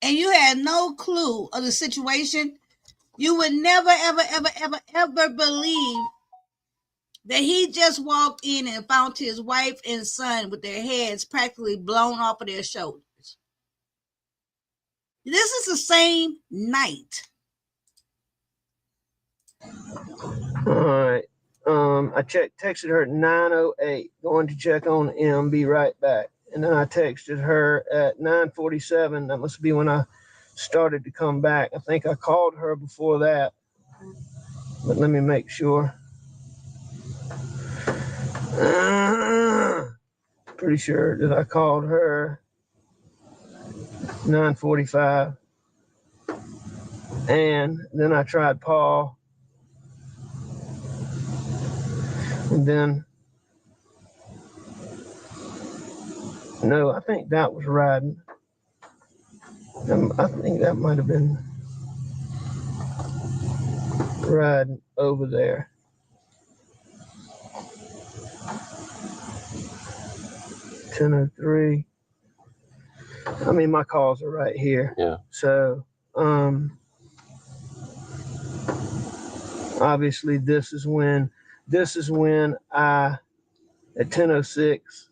and you had no clue of the situation, you would never, ever, ever, ever, ever believe that he just walked in and found his wife and son with their heads practically blown off of their shoulders. This is the same night All right. I texted her at 9:08, going to check on M, be right back. And then I texted her at 9:47. That must be when I started to come back. I think I called her before that, but let me make sure. Pretty sure that I called her 9:45. And then I tried Paul. And then, no, I think that was riding. I think that might have been riding over there. $10:03. I mean, my calls are right here. Yeah. So, obviously this is when I, at 10:06,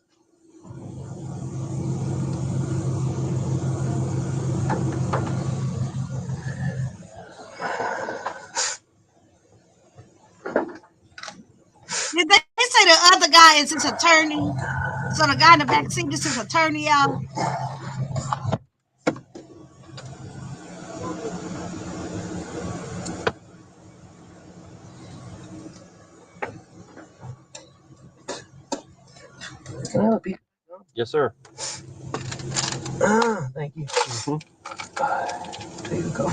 Did they say the other guy is his attorney? So the guy in the back seat is his attorney, y'all. can I help you? Yes, sir. Thank you. Mhm. Take the call.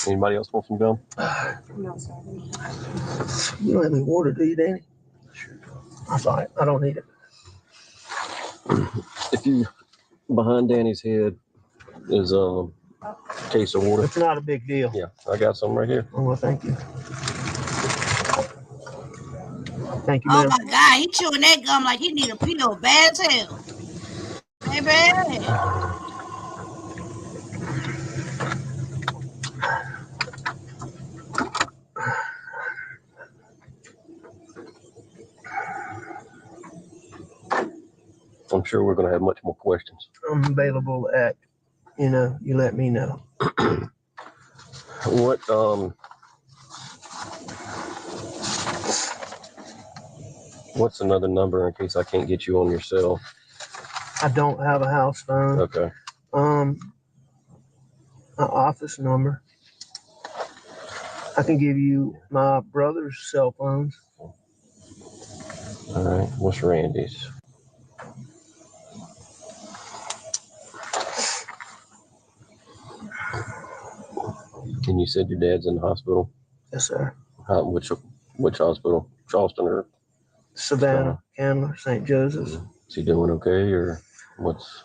Anybody else want some gum? No, sir. You don't have any water, do you, Danny? Sure. That's all right. I don't need it. If you behind Danny's head is a case of water. It's not a big deal. Yeah, I got some right here. Oh, well, thank you. Thank you, Oh ma'am. my God, he chewing that gum like he need a pill bad as hell. Baby. I'm sure we're going to have much more questions. I'm available at, you let me know. What's another number in case I can't get you on your cell? I don't have a house phone. Okay. An office number. I can give you my brother's cell phones. All right. What's Randy's? And you said your dad's in the hospital? Yes, sir. Which hospital? Charleston or Savannah, Candler, St. Joseph's. Is he doing okay or what's?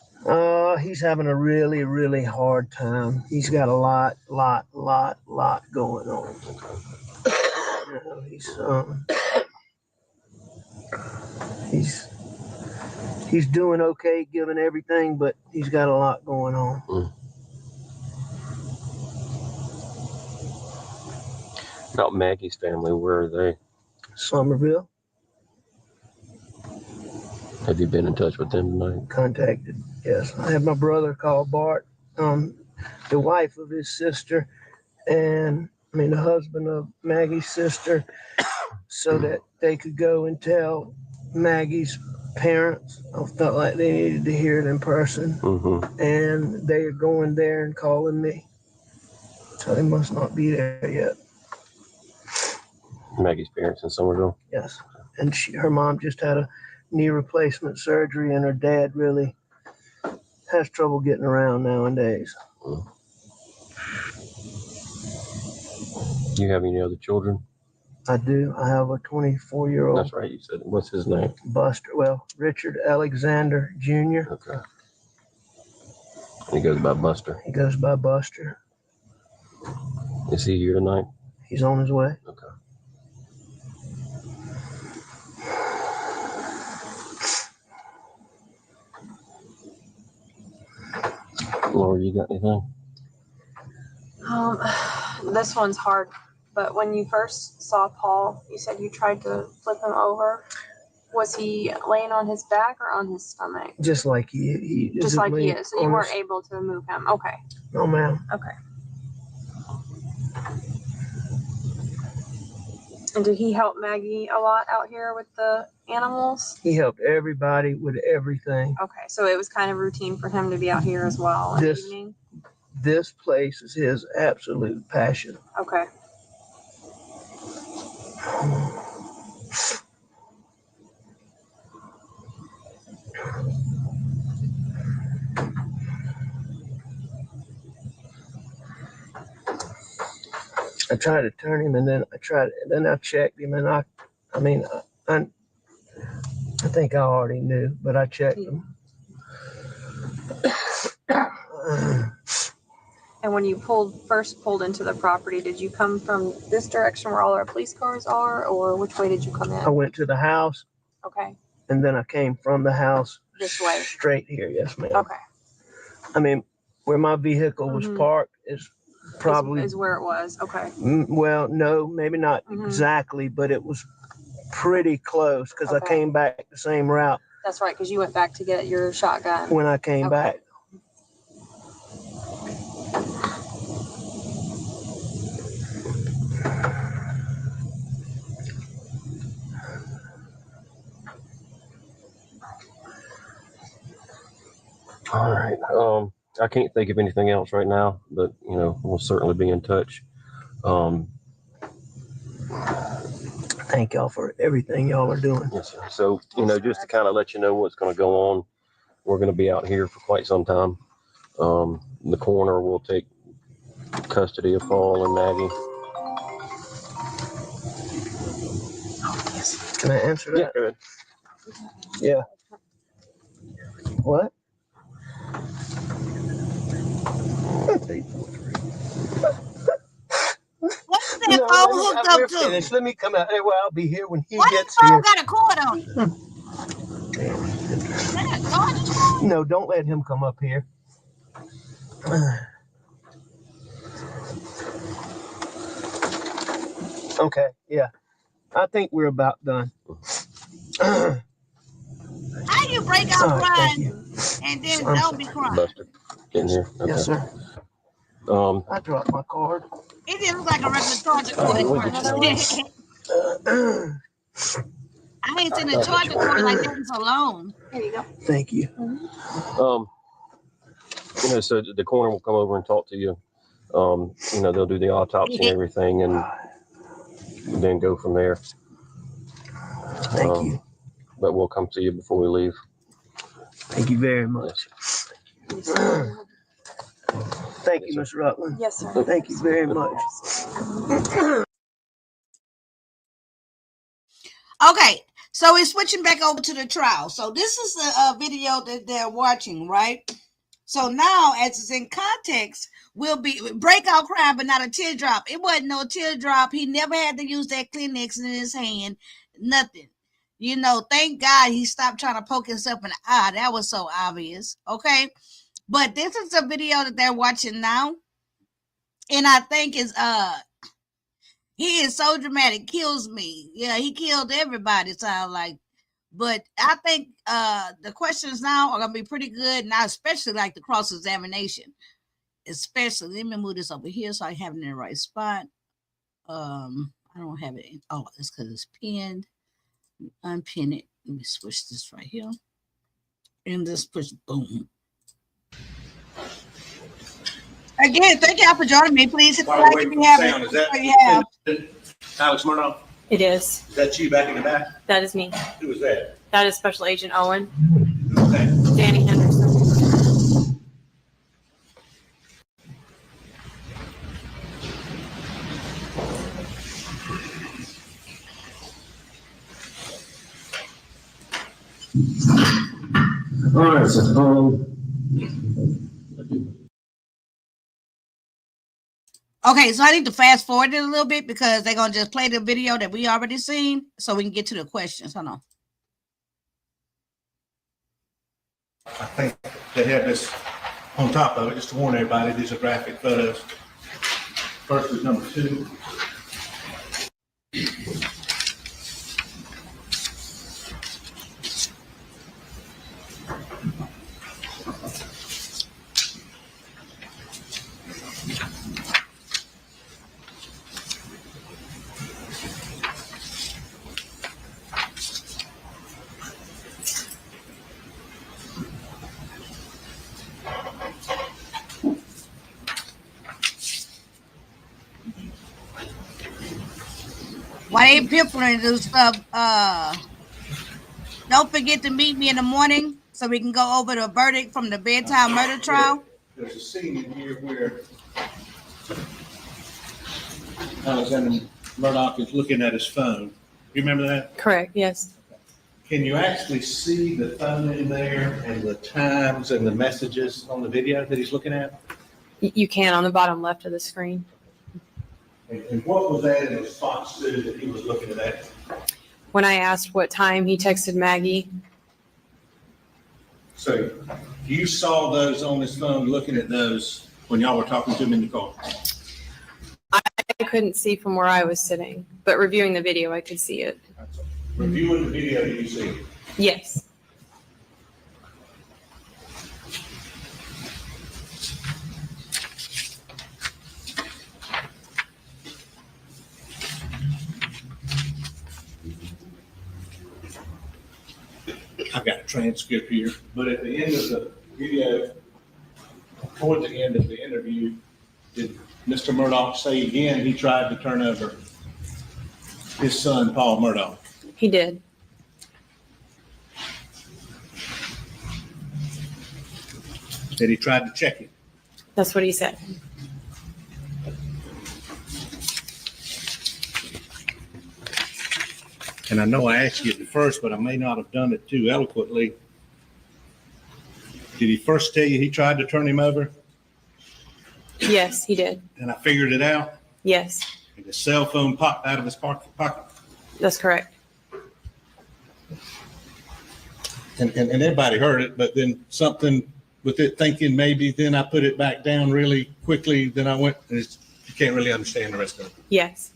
He's having a really, really hard time. He's got a lot going on. He's doing okay given everything, but he's got a lot going on. About Maggie's family, where are they? Somerville. Have you been in touch with them tonight? Contacted, yes. I had my brother call Bart, the wife of his sister, and the husband of Maggie's sister, so that they could go and tell Maggie's parents. I felt like they needed to hear it in person. Mm-hmm. And they are going there and calling me. So they must not be there yet. Maggie's parents in Somerville? Yes. And her mom just had a knee replacement surgery, and her dad really has trouble getting around nowadays. Do you have any other children? I do. I have a 24-year-old. That's right, you said. What's his name? Buster. Well, Richard Alexander Jr. Okay. He goes by Buster. He goes by Buster. Is he here tonight? He's on his way. Okay. Laura, you got anything? This one's hard, but when you first saw Paul, you said you tried to flip him over. Was he laying on his back or on his stomach? Just like he Just like he is. So you weren't able to move him. Okay. No, ma'am. Okay. And did he help Maggie a lot out here with the animals? He helped everybody with everything. Okay, so it was kind of routine for him to be out here as well in the This- evening? This place is his absolute passion. Okay. I tried to turn him, and then I checked him, and I think I already knew, but I checked him. And when you first pulled into the property, did you come from this direction where all our police cars are, or which way did you come I in? went to the house, Okay, and then I came from the house this way. straight here. Yes, ma'am. Okay. I mean, where my vehicle was Mhm. parked is probably Is where it was. Okay. well, no, maybe not Mhm. exactly, but it was pretty close because I Okay. came back the same route That's right, because you went back to get your shotgun. when I came Okay. back. All right. I can't think of anything else right now, but we'll certainly be in touch. Thank y'all for everything y'all are doing. Yes, sir. So, just to kind of let you know what's going to go on, we're going to be out here for quite some time. The coroner will take custody of Paul and Maggie. Can I answer that? Good. Yeah. What? What's that No, phone hooked we're up to? finished. Let me come out. Well, I'll be here when he Why gets the phone here. got a cord on it? Is that a charging cord? No, don't let him come up here. Okay, yeah. I think we're about done. How you break out All right, thank crying you. and then I'm don't be crying? Buster, get in here. Okay. Yes, sir. I dropped my card. It didn't look like a regular charging All cord right, at we'll get you first. I ain't seen a charging cord like that in so long. Here you go. Thank you. So the coroner will come over and talk to you. They'll do the autopsy and everything, and then go from there. Thank you. But we'll come see you before we leave. Thank you very much. Yes. Thank you, Ms. Rutland. Yes, sir. Thank you very much. Okay, so we're switching back over to the trial. So this is the video that they're watching, right? So now, as it's in context, will be breakout crying, but not a teardrop. It wasn't no teardrop. He never had to use that Kleenex in his hand. Nothing. Thank God he stopped trying to poke himself in the eye. That was so obvious. Okay. But this is a video that they're watching now. And I think he is so dramatic, kills me. Yeah, he killed everybody, sound like. But I think the questions now are going to be pretty good. Now, especially like the cross-examination. Especially, let me move this over here so I have it in the right spot. I don't have it. It's because it's pinned. Unpin it. Let me switch this right here. And just push boom. Again, thank y'all for joining me. Please hit the like if you haven't. Is that Alex Murdaugh? It is. Is that you back in the back? That is me. Who was that? That is Special Agent Owen. Who was that? Danny Henderson. All right, so Okay, so I need to fast forward it a little bit because they're going to just play the video that we already seen so we can get to the questions. Hold on. I think they have this on top of it, just to warn everybody, these are graphic photos. First is number 2. Hey, Piffling and do stuff. Don't forget to meet me in the morning so we can go over the verdict from the bedtime murder trial. There's a scene in here where Alexander Murdaugh is looking at his phone. You remember that? Correct, yes. Can you actually see the phone in there and the times and the messages on the video that he's looking at? You can on the bottom left of the screen. And what was that in response to that he was looking at that? When I asked what time, he texted Maggie. So you saw those on his phone, looking at those when y'all were talking to him in the car? I couldn't see from where I was sitting, but reviewing the video, I could see it. Reviewing the video, did you see it? Yes. I've got a transcript here, but at the end of the video, toward the end of the interview, did Mr. Murdaugh say again he tried to turn over his son, Paul Murdaugh? He did. That he tried to check it? That's what he said. And I know I asked you at the first, but I may not have done it too eloquently. Did he first tell you he tried to turn him over? Yes, he did. And I figured it out? Yes, And the cell phone popped out of his pocket? that's correct. And everybody heard it, but then something with it thinking maybe, then I put it back down really quickly, then I went, and you can't really understand the rest of it. Yes.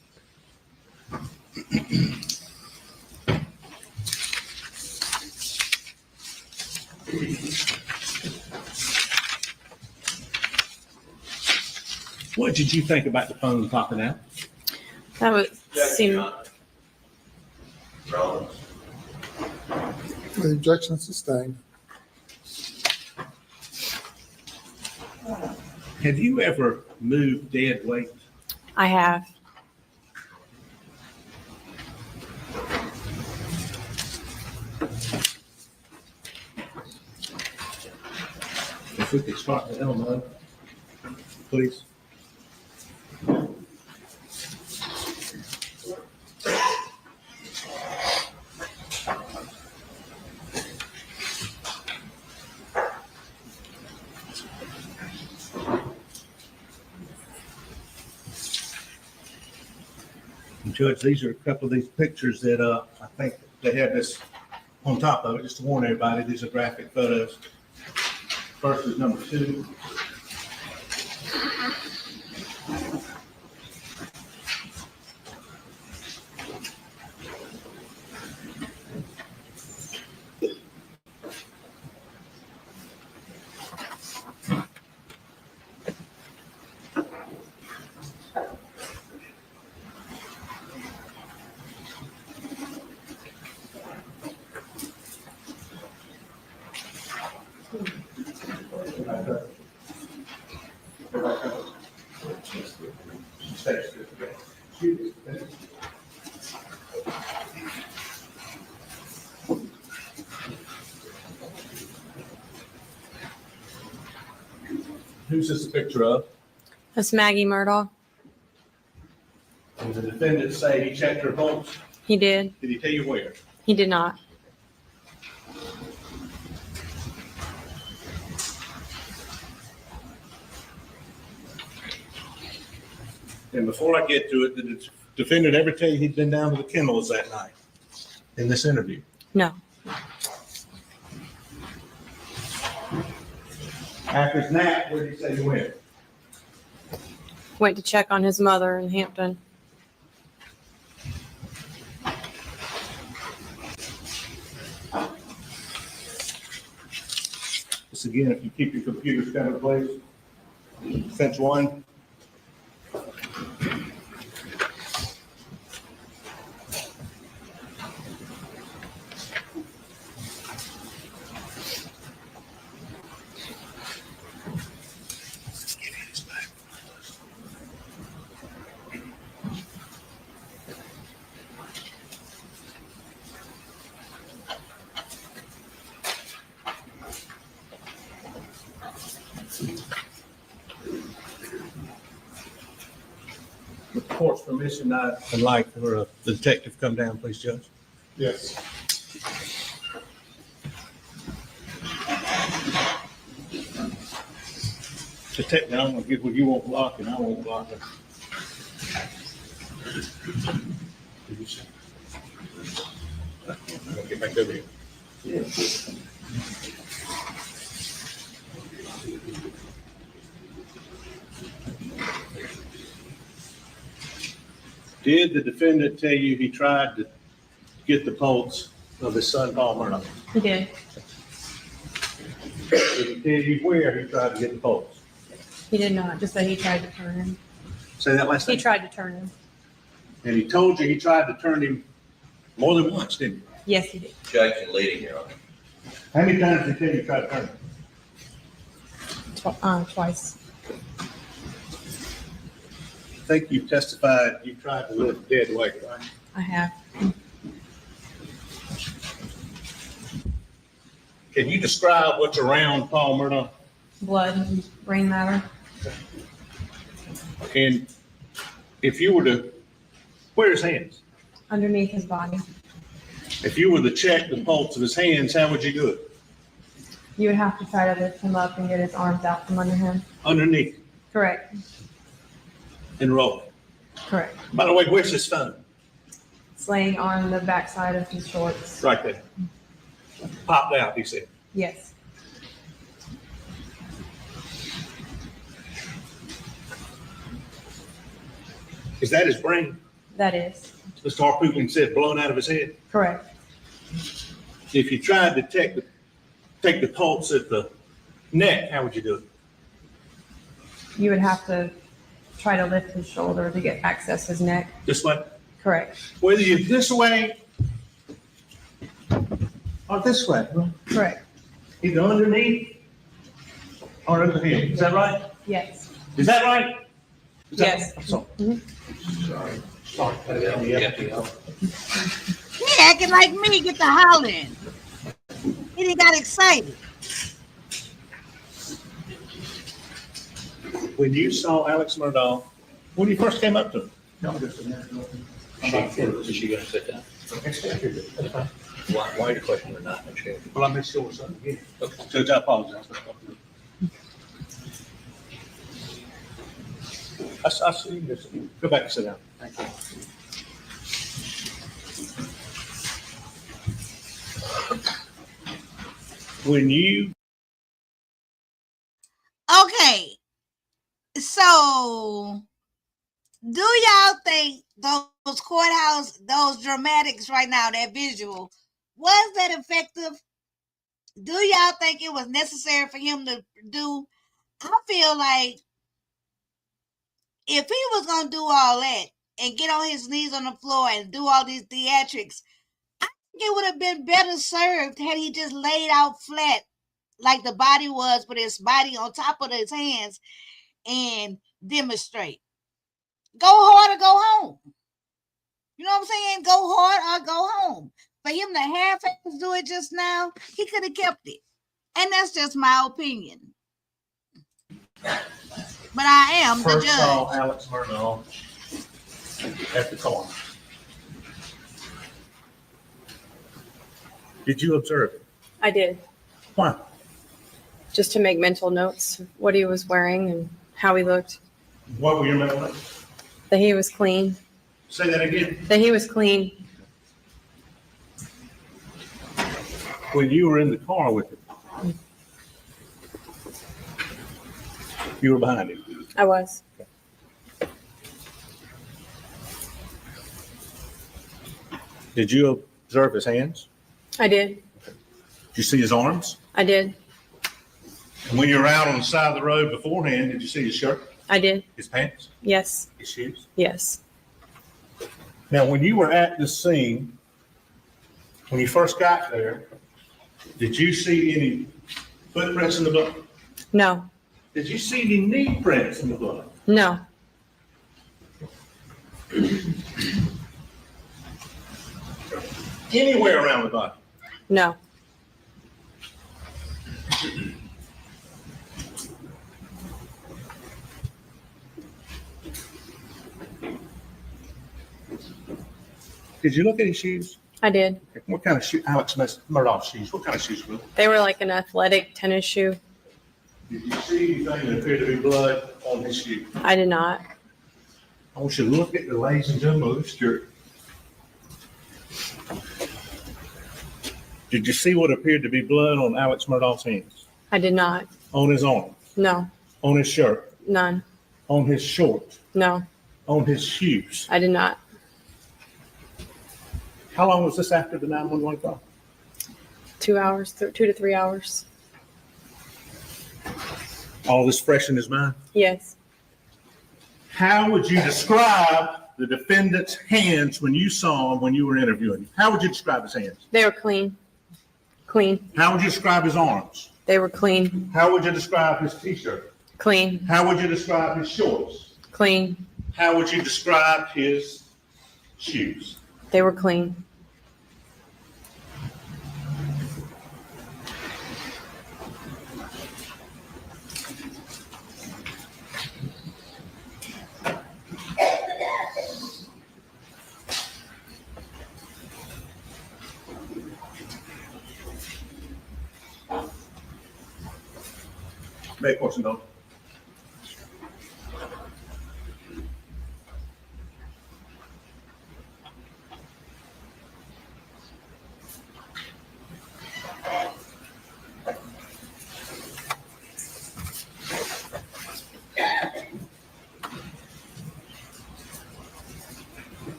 What did you think about the phone popping out? That would seem, The objection sustained. Have you ever moved dead weight? I have. If we could start the Elmo, please. And Judge, these are a couple of these pictures that I think they have this on top of it, just to warn everybody, these are graphic photos. First is number 2. Who's this a picture of? That's Maggie Murdaugh. Did the defendant say he checked her pulse? He did. Did he tell you where? He did not. And before I get to it, did the defendant ever tell you he'd been down to the kennels that night in this interview? No. After his nap, where did he say he went? Went to check on his mother in Hampton. This again, if you keep your computers covered, please. Fence 1. court's permission, I'd like for the detective to come down, please, Judge. Yes. Detective, I'm gonna get what you won't block and I won't block it. Did you say? I'm gonna get back over here. Did the defendant tell you he tried to get the pulse of his son, Paul Murdaugh? He did. Did he tell you where he tried to get the pulse? He did not, just that he tried to turn him. Say that last He time. tried to turn him. And he told you he tried to turn him more than once, didn't he? Yes, he did. Objection leading, Your Honor. How many times did he tell you he tried to turn him? Twice. I think you testified you tried to lift dead weight, right? I have. Can you describe what's around Paul Murdaugh? Blood and brain matter. And if you were to, where's his hands? Underneath his body. If you were to check the pulse of his hands, how would you do it? You would have to try to lift him up and get his arms out from under him. Underneath Correct. and roll. Correct. By the way, where's his phone? It's laying on the backside of his shorts. Right there. Popped out, he said. Yes. Is that his brain? That is. Mr. Harpootlian said blown out of his head. Correct. If you tried to take the pulse at the neck, how would you do it? You would have to try to lift his shoulder to get access to his neck. This way? Correct. Whether you're this way or this way, Correct. either underneath or over the head. Is that right? Yes. Is that right? Is that- Yes. I'm sorry. Mhm. Sorry. He acting like me, get the hollering. He done got excited. When you saw Alex Murdaugh, when you first came up to him? Is she gonna sit down? Why are you questioning her not in the chair? Well, I missed sure something again. Judge, I apologize. I see this. Go back and sit down. Thank you. When you, Okay. So do y'all think those courthouse, those dramatics right now, that visual, was that effective? Do y'all think it was necessary for him to do? I feel like if he was going to do all that and get on his knees on the floor and do all these theatrics, I think it would have been better served had he just laid out flat like the body was, with his body on top of his hands and demonstrate. Go hard or go home. You know what I'm saying? Go hard or go home. For him to half-ass do it just now, he could have kept it. And that's just my opinion. But I am the first judge. saw Alex Murdaugh at the corner, did you observe it? I did. Why? Just to make mental notes of what he was wearing and how he looked. What were your mental notes? That he was clean. Say that again. That he was clean. When you were in the car with him, you were behind him. I was. Did you observe his hands? I did. Did you see his arms? I did. And when you were out on the side of the road beforehand, did you see his shirt, I did. his pants, Yes. his shoes? Yes. Now, when you were at the scene, when you first got there, did you see any footprints in the blood? No. Did you see any knee prints in the blood? No. Anywhere around the body? No. Did you look at his shoes? I did. What kind of shoe? Alex Murdaugh shoes. What kind of shoes were they? They were like an athletic tennis shoe. Did you see anything that appeared to be blood on his shoe? I did not. I want you to look at the ladies and gentlemen of this jury. Did you see what appeared to be blood on Alex Murdaugh's hands? I did not. On his arm? No. On his shirt? None. On his shorts? No. On his shoes? I did not. How long was this after the 911 call? 2 hours, 2 to 3 hours. All this fresh in his mind? Yes. How would you describe the defendant's hands when you saw him when you were interviewing him? How would you describe his hands? They were clean. Clean. How would you describe his arms? They were clean. How would you describe his t-shirt? Clean. How would you describe his shorts? Clean. How would you describe his shoes? They were clean. Make question, though.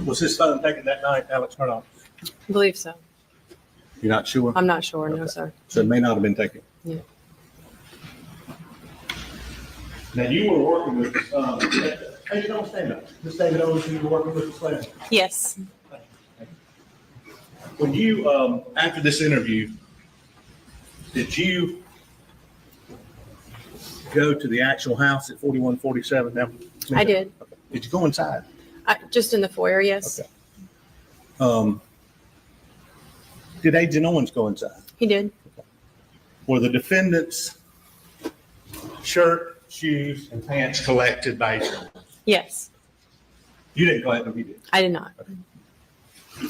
Was his phone taken that night, Alex Murdaugh? I believe so. You're not sure? I'm not sure. No, Okay. sir. So it may not have been taken. Yeah. Now, you were working with, hey, don't stand up. Miss David Owens, you were working with this lady. Yes. When you, after this interview, did you go to the actual house at 4147? Now, I did. Did you go inside? Just in the foyer, yes. Okay. Did Agent Owens go inside? He did. Were the defendant's shirt, shoes, and pants collected by Agent Owens? Yes. You didn't collect them, he did. I did not.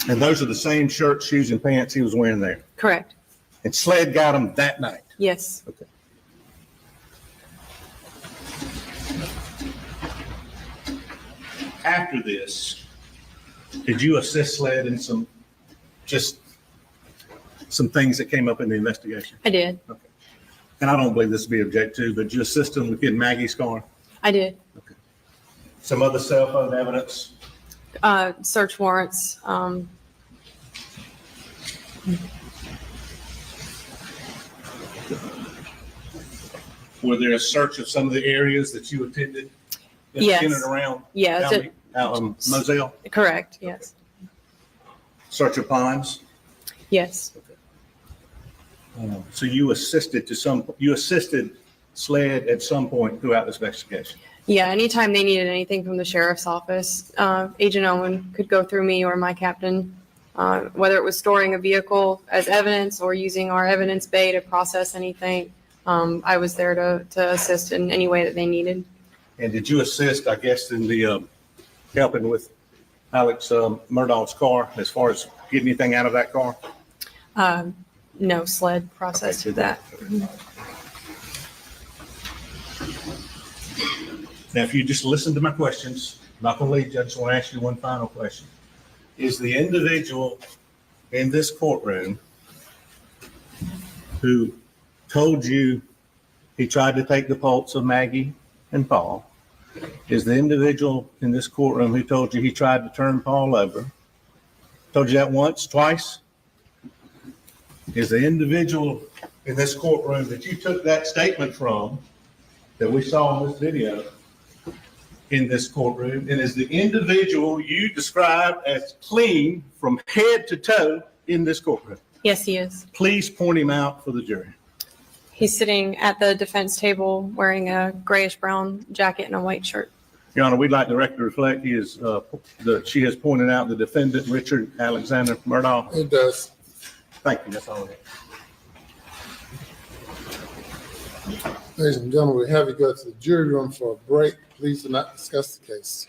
And those are the same shirt, shoes, and pants he was wearing there. Correct. And SLED got them that night. Yes. Okay. After this, did you assist SLED in some things that came up in the investigation? I did. Okay. And I don't believe this will be object to, but did you assist them with getting Maggie's car? I did. Okay. Some other cell phone evidence? Search warrants. Were there a search of some of the areas that you attended? Yes. In and around? Yes. Moselle? Correct. Yes. Search of ponds? Yes. So you assisted SLED at some point throughout this investigation? Yeah. Anytime they needed anything from the sheriff's office, Agent Owen could go through me or my captain, whether it was storing a vehicle as evidence or using our evidence bay to process anything. I was there to assist in any way that they needed. And did you assist, I guess, in the helping with Alex Murdaugh's car as far as getting anything out of that car? No, SLED processed through that. Now, if you just listen to my questions, I'm not going to lead you. I just want to ask you one final question. Is the individual in this courtroom who told you he tried to take the pulse of Maggie and Paul, is the individual in this courtroom who told you he tried to turn Paul over, told you that once, twice? Is the individual in this courtroom that you took that statement from, that we saw in this video, in this courtroom, and is the individual you described as clean from head to toe in this courtroom? Yes, he is. Please point him out for the jury. He's sitting at the defense table wearing a grayish brown jacket and a white shirt. Your Honor, we'd like the record to reflect she has pointed out the defendant, Richard Alexander Murdaugh. It does. Thank you. That's all I have. Ladies and gentlemen, we have you go to the jury room for a break. Please do not discuss the case.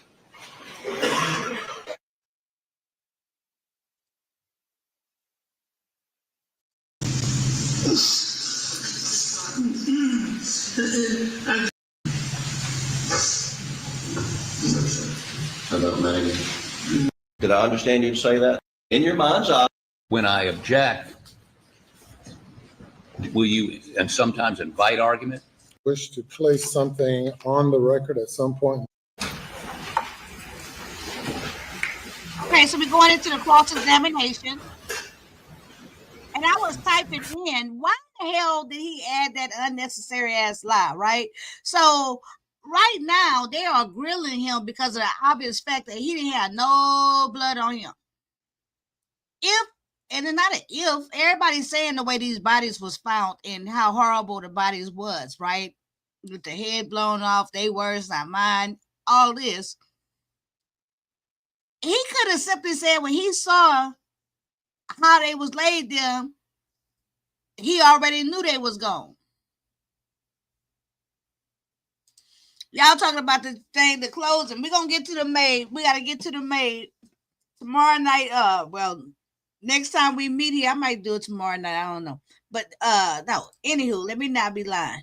Hello, Maggie. Did I understand you to say that? In your mind's eye. When I object, will you, and sometimes invite argument? Wish to place something on the record at some point? Okay, so we're going into the cross-examination. And I was typing in, why the hell did he add that unnecessary ass lie, right? So right now they are grilling him because of the obvious fact that he didn't have no blood on him. And it's not an if, everybody's saying the way these bodies was found and how horrible the bodies was, right? With the head blown off, they words, not mine, all this. He could have simply said when he saw how they was laid there, he already knew they was gone. Y'all talking about the thing, the closing. We're going to get to the maid. We got to get to the maid tomorrow night. Well, next time we meet here, I might do it tomorrow night. I don't know. But no, anywho, let me not be lying.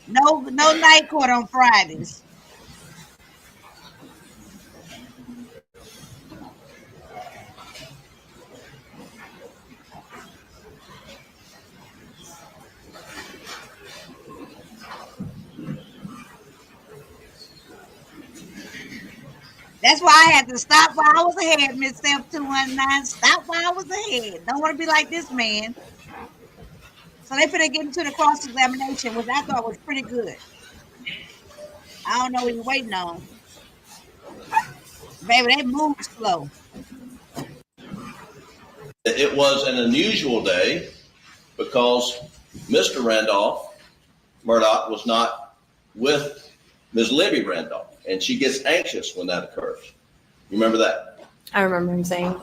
No night court on Fridays. That's why I had to stop while I was ahead, Miss Steph 219. Stop while I was ahead. Don't want to be like this man. So they finna get into the cross-examination, which I thought was pretty good. I don't know what you're waiting on. Baby, they move slow. It was an unusual day because Mr. Randolph Murdaugh was not with Ms. Libby Randolph, and she gets anxious when that occurs. You remember that? I remember him saying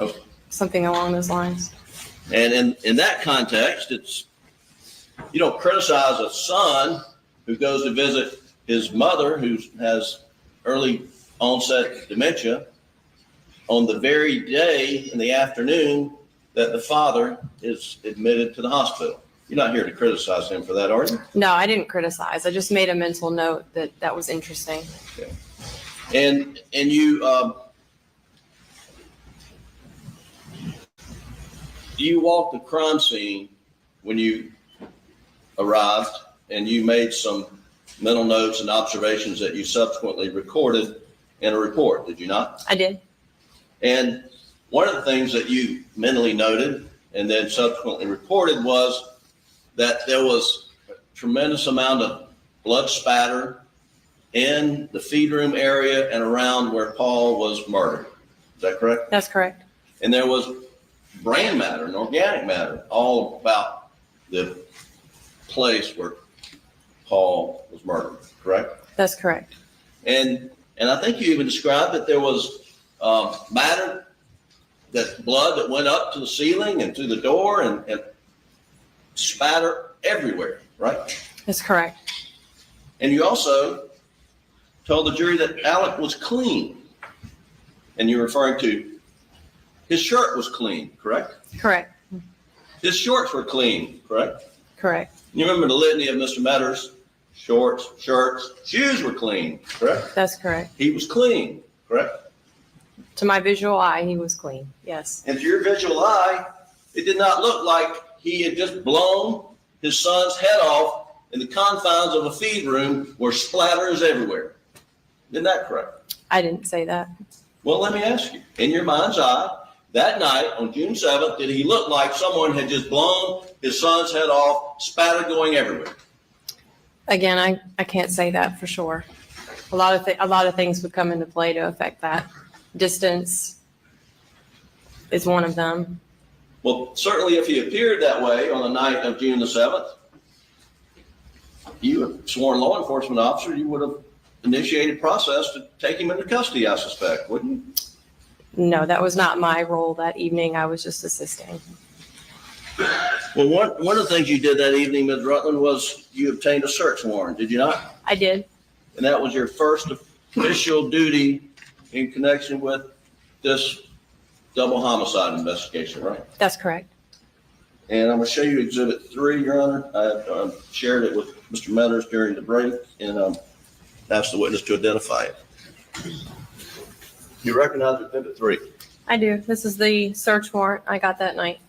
something along those lines. And in that context, you don't criticize a son who goes to visit his mother who has early onset dementia on the very day in the afternoon that the father is admitted to the hospital. You're not here to criticize him for that, are you? No, I didn't criticize. I just made a mental note that was interesting. Okay. And you walked the crime scene when you arrived, and you made some mental notes and observations that you subsequently recorded in a report, did you not? I did. And one of the things that you mentally noted and then subsequently reported was that there was a tremendous amount of blood spatter in the feed room area and around where Paul was murdered. Is that correct? That's correct. And there was brain matter and organic matter all about the place where Paul was murdered, correct? That's correct. And I think you even described that there was matter, that blood that went up to the ceiling and to the door and spatter everywhere, right? That's correct. And you also told the jury that Alec was clean. And you're referring to his shirt was clean, correct? Correct. His shorts were clean, correct? Correct. You remember the litany of Mr. Metters? Shorts, shirts, shoes were clean, correct? That's correct. He was clean, correct? To my visual eye, he was clean. Yes. And to your visual eye, it did not look like he had just blown his son's head off in the confines of a feed room where splatter is everywhere. Isn't that correct? I didn't say that. Well, let me ask you, in your mind's eye, that night on June 7th, did he look like someone had just blown his son's head off, spatter going everywhere? Again, I can't say that for sure. A lot of things would come into play to affect that. Distance, is one of them. Well, certainly if he appeared that way on the night of June the 7th, you, a sworn law enforcement officer, you would have initiated process to take him into custody, I suspect, wouldn't you? No, that was not my role that evening. I was just assisting. Well, one of the things you did that evening, Ms. Rutland, was you obtained a search warrant, did you not? I did. And that was your first official duty in connection with this double homicide investigation, right? That's correct. And I'm going to show you Exhibit 3, Your Honor. I shared it with Mr. Metters during the break and asked the witness to identify it. You recognize Exhibit 3? I do. This is the search warrant I got that night.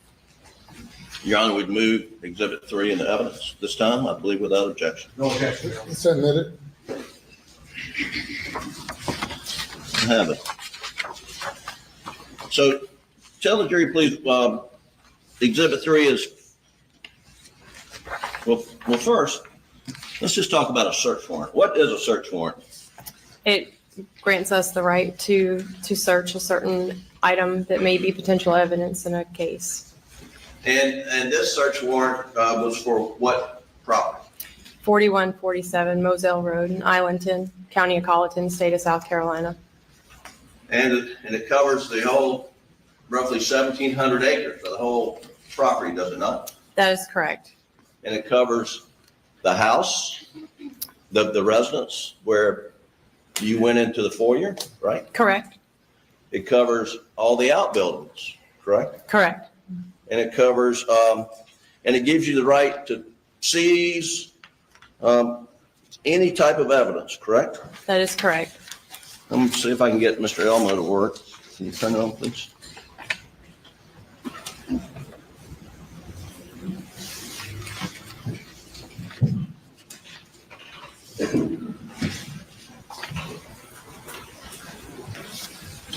Your Honor, we'd move Exhibit 3 into evidence this time, I believe, without objection. No objection. It's admitted. I have it. So tell the jury, please, Exhibit 3 is, well, first, let's just talk about a search warrant. What is a search warrant? It grants us the right to search a certain item that may be potential evidence in a case. And this search warrant was for what property? 4147 Moselle Road in Islandton, County of Colleton, State of South Carolina. And it covers the whole roughly 1,700 acres of the whole property, does it not? That is correct. And it covers the house, the residence where you went into the foyer, right? Correct. It covers all the outbuildings, correct? Correct. And it covers, and it gives you the right to seize any type of evidence, correct? That is correct. Let me see if I can get Mr. Elmo to work. Can you turn it on, please?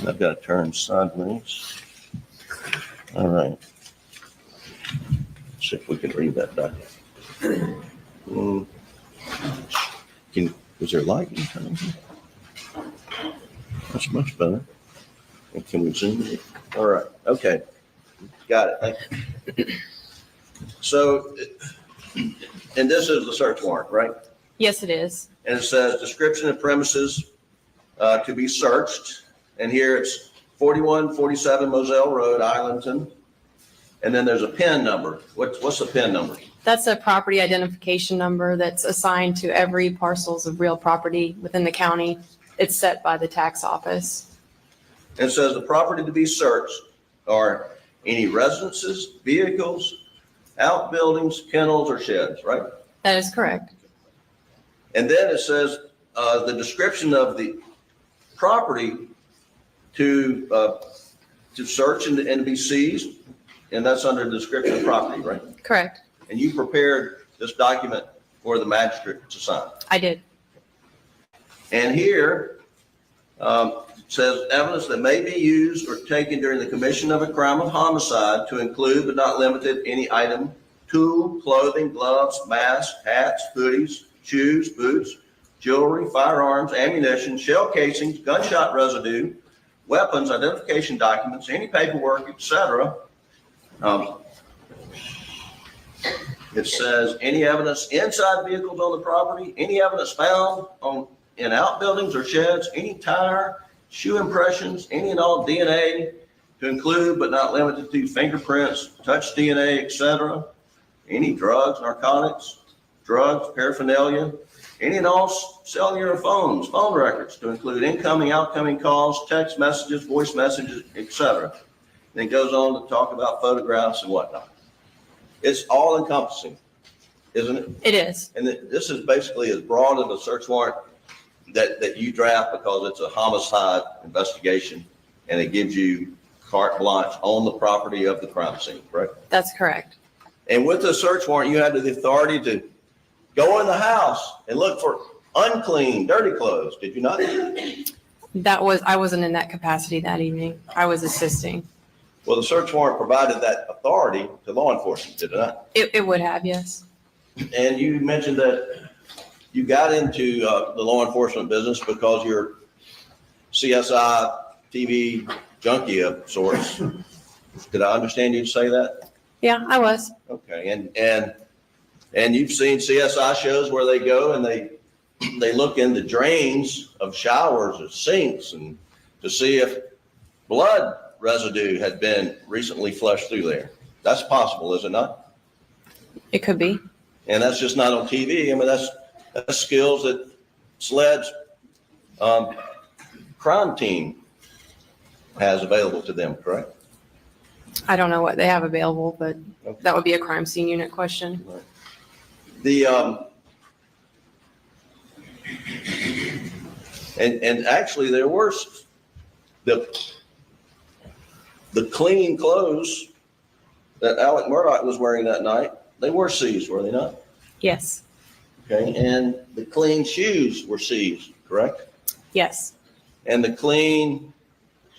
I've got to turn sideways. All right. See if we can read that document. Is there light in front of you? That's much better. And can we zoom in? All right. Okay. Got it. Thank you. So, and this is the search warrant, right? Yes, it is. And it says description of premises to be searched. And here it's 4147 Moselle Road, Islandton. And then there's a PIN number. What's the PIN number? That's a property identification number that's assigned to every parcels of real property within the county. It's set by the tax office. And it says the property to be searched are any residences, vehicles, outbuildings, kennels, or sheds, right? That is correct. And then it says the description of the property to search and to be seized, and that's under the description of property, right? Correct. And you prepared this document for the magistrate to sign. I did. And here it says evidence that may be used or taken during the commission of a crime of homicide to include but not limited any item, tool, clothing, gloves, mask, hats, hoodies, shoes, boots, jewelry, firearms, ammunition, shell casings, gunshot residue, weapons, identification documents, any paperwork, etc. It says any evidence inside vehicles on the property, any evidence found in outbuildings or sheds, any tire, shoe impressions, any and all DNA to include but not limited to fingerprints, touch DNA, etc. Any drugs, narcotics, drugs, paraphernalia, any and all cellular phones, phone records to include incoming, outgoing calls, text messages, voice messages, etc. And it goes on to talk about photographs and whatnot. It's all encompassing, isn't it? It is. And this is basically as broad as a search warrant that you draft because it's a homicide investigation and it gives you carte blanche on the property of the crime scene, right? That's correct. And with the search warrant, you had the authority to go in the house and look for unclean, dirty clothes. Did you not? I wasn't in that capacity that evening. I was assisting. Well, the search warrant provided that authority to law enforcement, did it not? It would have, yes. And you mentioned that you got into the law enforcement business because you're CSI TV junkie of sorts. Did I understand you to say that? Yeah, I was. Okay, and you've seen CSI shows where they go and they look in the drains of showers or sinks and to see if blood residue had been recently flushed through there. That's possible, is it not? It could be. And that's just not on TV. I mean, that's skills that SLED's crime team has available to them, correct? I don't know what they have available, but Okay. that would be a crime scene unit question. The and actually there were the clean clothes that Alec Murdaugh was wearing that night. They were seized, were they not? Yes. Okay, and the clean shoes were seized, correct? Yes. And the clean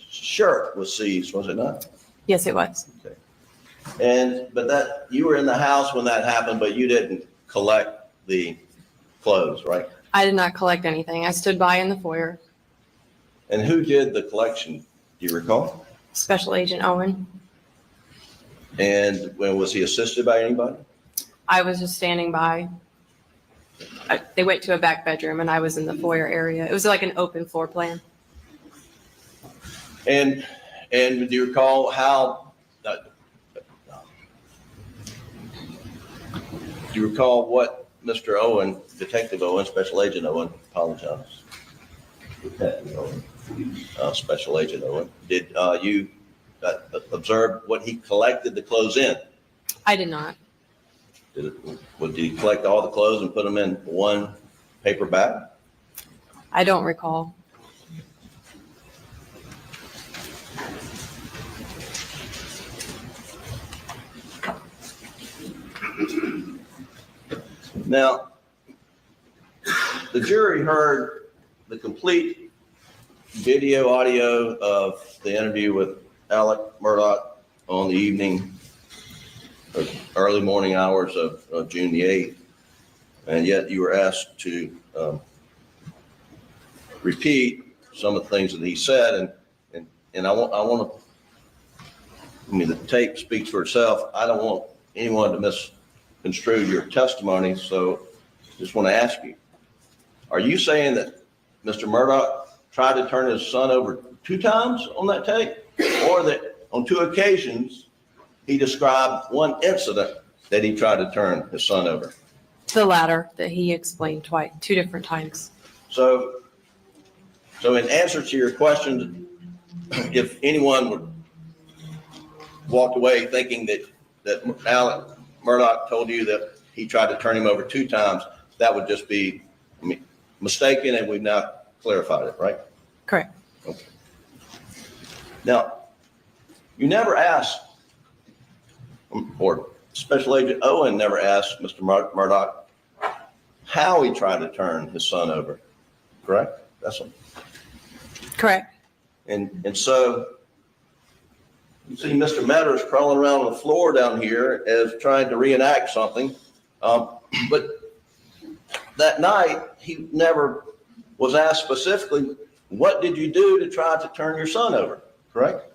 shirt was seized, was it not? Yes, it was. Okay. But that you were in the house when that happened, but you didn't collect the clothes, right? I did not collect anything. I stood by in the foyer. And who did the collection? Do you recall? Special Agent Owen. And when was he assisted by anybody? I was just standing by. They went to a back bedroom and I was in the foyer area. It was like an open floor plan. And do you recall how? Do you recall what Mr. Owen, Detective Owen, Special Agent Owen, apologize. Detective Owen, Special Agent Owen, did you observe what he collected the clothes in? I did not. Did he collect all the clothes and put them in one paper bag? I don't recall. Now, the jury heard the complete video audio of the interview with Alec Murdaugh on the evening or early morning hours of June the 8th, and yet you were asked to repeat some of the things that he said, and I want to, I mean, the tape speaks for itself. I don't want anyone to misconstrue your testimony, so just want to ask you, are you saying that Mr. Murdaugh tried to turn his son over 2 times on that tape, or that on 2 occasions he described one incident that he tried to turn his son over? The latter that he explained twice, 2 different times. So in answer to your question, if anyone would walk away thinking that Alec Murdaugh told you that he tried to turn him over 2 times, that would just be mistaken, and we've now clarified it, right? Correct. Okay. Now, you never asked, or Special Agent Owen never asked Mr. Murdaugh how he tried to turn his son over, correct? That's what. Correct. And so you see Mr. Metters crawling around on the floor down here as trying to reenact something. But that night, he never was asked specifically, what did you do to try to turn your son over, correct?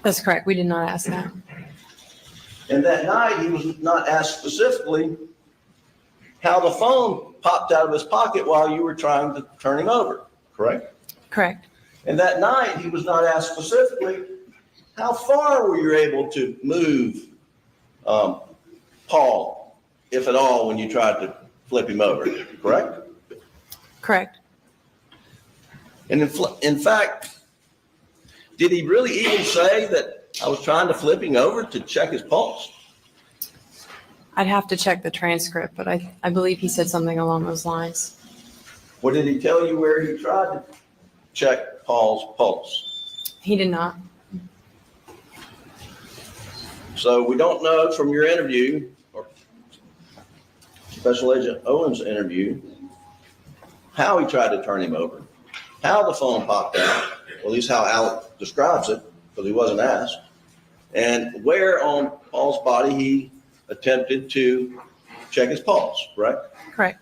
That's correct. We did not ask that. And that night, he was not asked specifically how the phone popped out of his pocket while you were trying to turn him over, correct? Correct. And that night, he was not asked specifically how far were you able to move Paul, if at all, when you tried to flip him over, correct? Correct. And in fact, did he really even say that I was trying to flip him over to check his pulse? I'd have to check the transcript, but I believe he said something along those lines. Or did he tell you where he tried to check Paul's pulse? He did not. So we don't know from your interview, or Special Agent Owen's interview, how he tried to turn him over, how the phone popped out, or at least how Alec describes it, because he wasn't asked, and where on Paul's body he attempted to check his pulse, correct? Correct.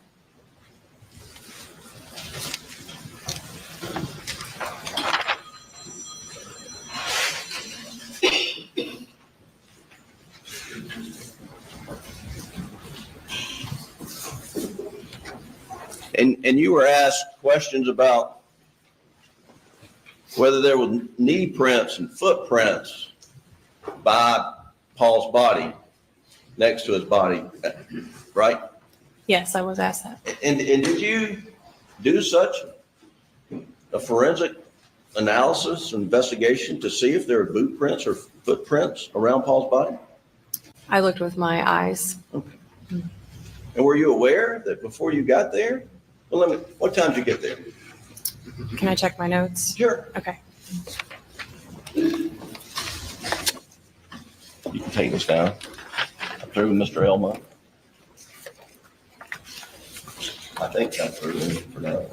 And you were asked questions about whether there were knee prints and footprints by Paul's body, next to his body, right? Yes, I was asked that. And did you do such a forensic analysis or investigation to see if there were boot prints or footprints around Paul's body? I looked with my eyes. Okay. And were you aware that before you got there? Well, what time did you get there? Can I check my notes? Sure. Okay. You can take this down. Through Mr. Elma. I think that's through for now.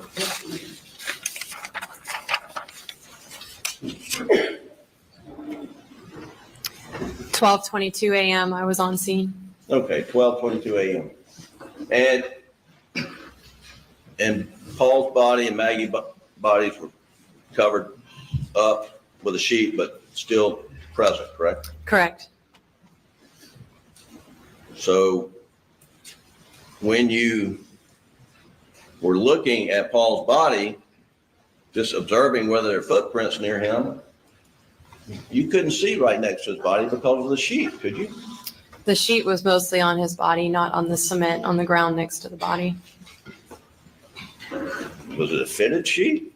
$12:22 a.m. I was on scene. Okay, 12:22 a.m. And Paul's body and Maggie's bodies were covered up with a sheet, but still present, correct? Correct. So when you were looking at Paul's body, just observing whether there are footprints near him, you couldn't see right next to his body because of the sheet, could you? The sheet was mostly on his body, not on the cement on the ground next to the body. Was it a fitted sheet?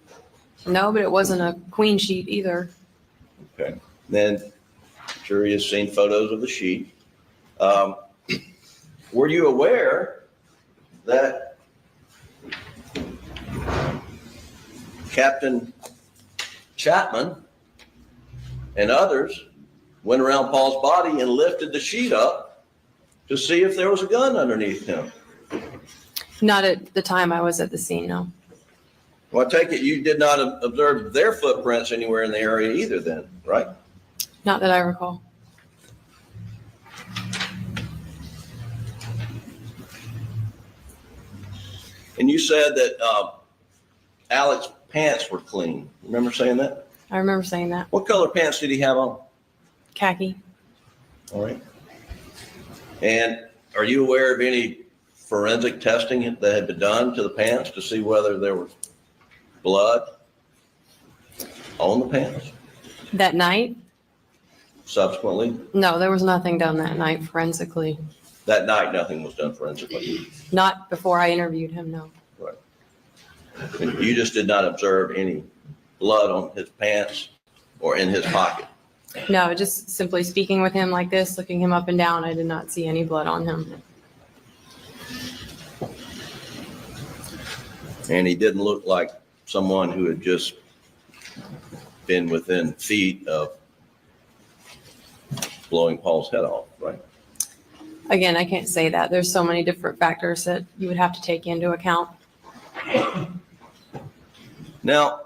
No, but it wasn't a queen sheet either. Okay. Then, I'm sure you've seen photos of the sheet. Were you aware that Captain Chapman and others went around Paul's body and lifted the sheet up to see if there was a gun underneath him? Not at the time I was at the scene, no. Well, I take it you did not observe their footprints anywhere in the area either then, right? Not that I recall. And you said that Alex's pants were clean. Remember saying that? I remember saying that. What color pants did he have on? Khaki. All right. And are you aware of any forensic testing that had been done to the pants to see whether there was blood on the pants That night? subsequently? No, there was nothing done that night forensically. That night, nothing was done forensically. Not before I interviewed him, no. Right. And you just did not observe any blood on his pants or in his pocket? No, just simply speaking with him like this, looking him up and down, I did not see any blood on him. And he didn't look like someone who had just been within feet of blowing Paul's head off, right? Again, I can't say that. There's so many different factors that you would have to take into account. Now,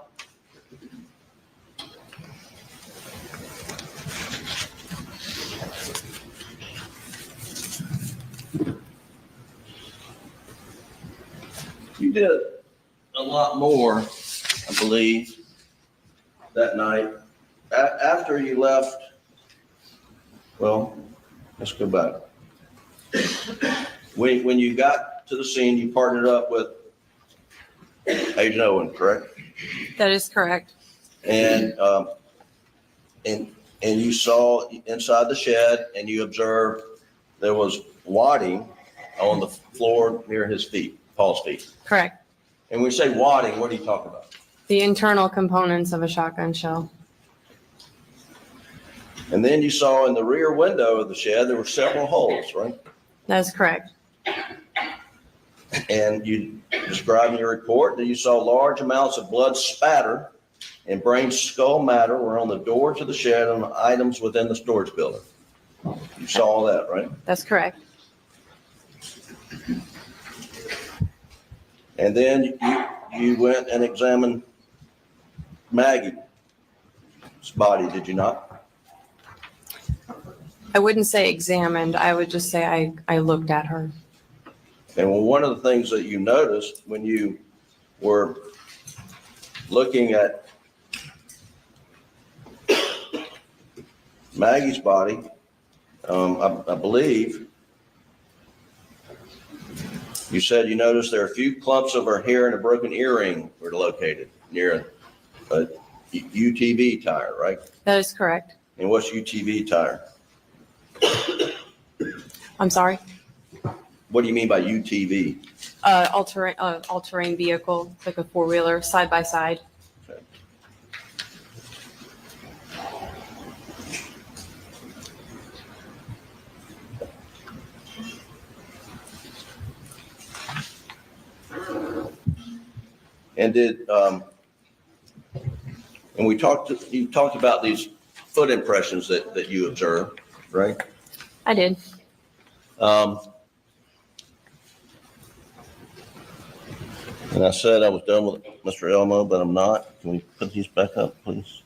you did a lot more, I believe, that night. After you left, well, let's go back. When you got to the scene, you partnered up with Agent Owen, correct? That is correct. And you saw inside the shed and you observed there was wadding on the floor near his feet, Paul's feet. Correct. And when you say wadding, what are you talking about? The internal components of a shotgun shell. And then you saw in the rear window of the shed, there were several holes, right? That is correct. And you described in your report that you saw large amounts of blood spatter and brain skull matter were on the doors of the shed and items within the storage building. You saw all that, right? That's correct. And then you went and examined Maggie's body, did you not? I wouldn't say examined. I would just say I looked at her. And one of the things that you noticed when you were looking at Maggie's body, I believe You said you noticed there are a few clumps of her hair and a broken earring were located near a UTV tire, right? That is correct. And what's UTV tire? I'm sorry. What do you mean by UTV? All-terrain vehicle, like a four-wheeler, side by side. Okay. And you talked about these foot impressions that you observed, right? I did. And I said I was done with Mr. Elmo, but I'm not. Can we put these back up, please?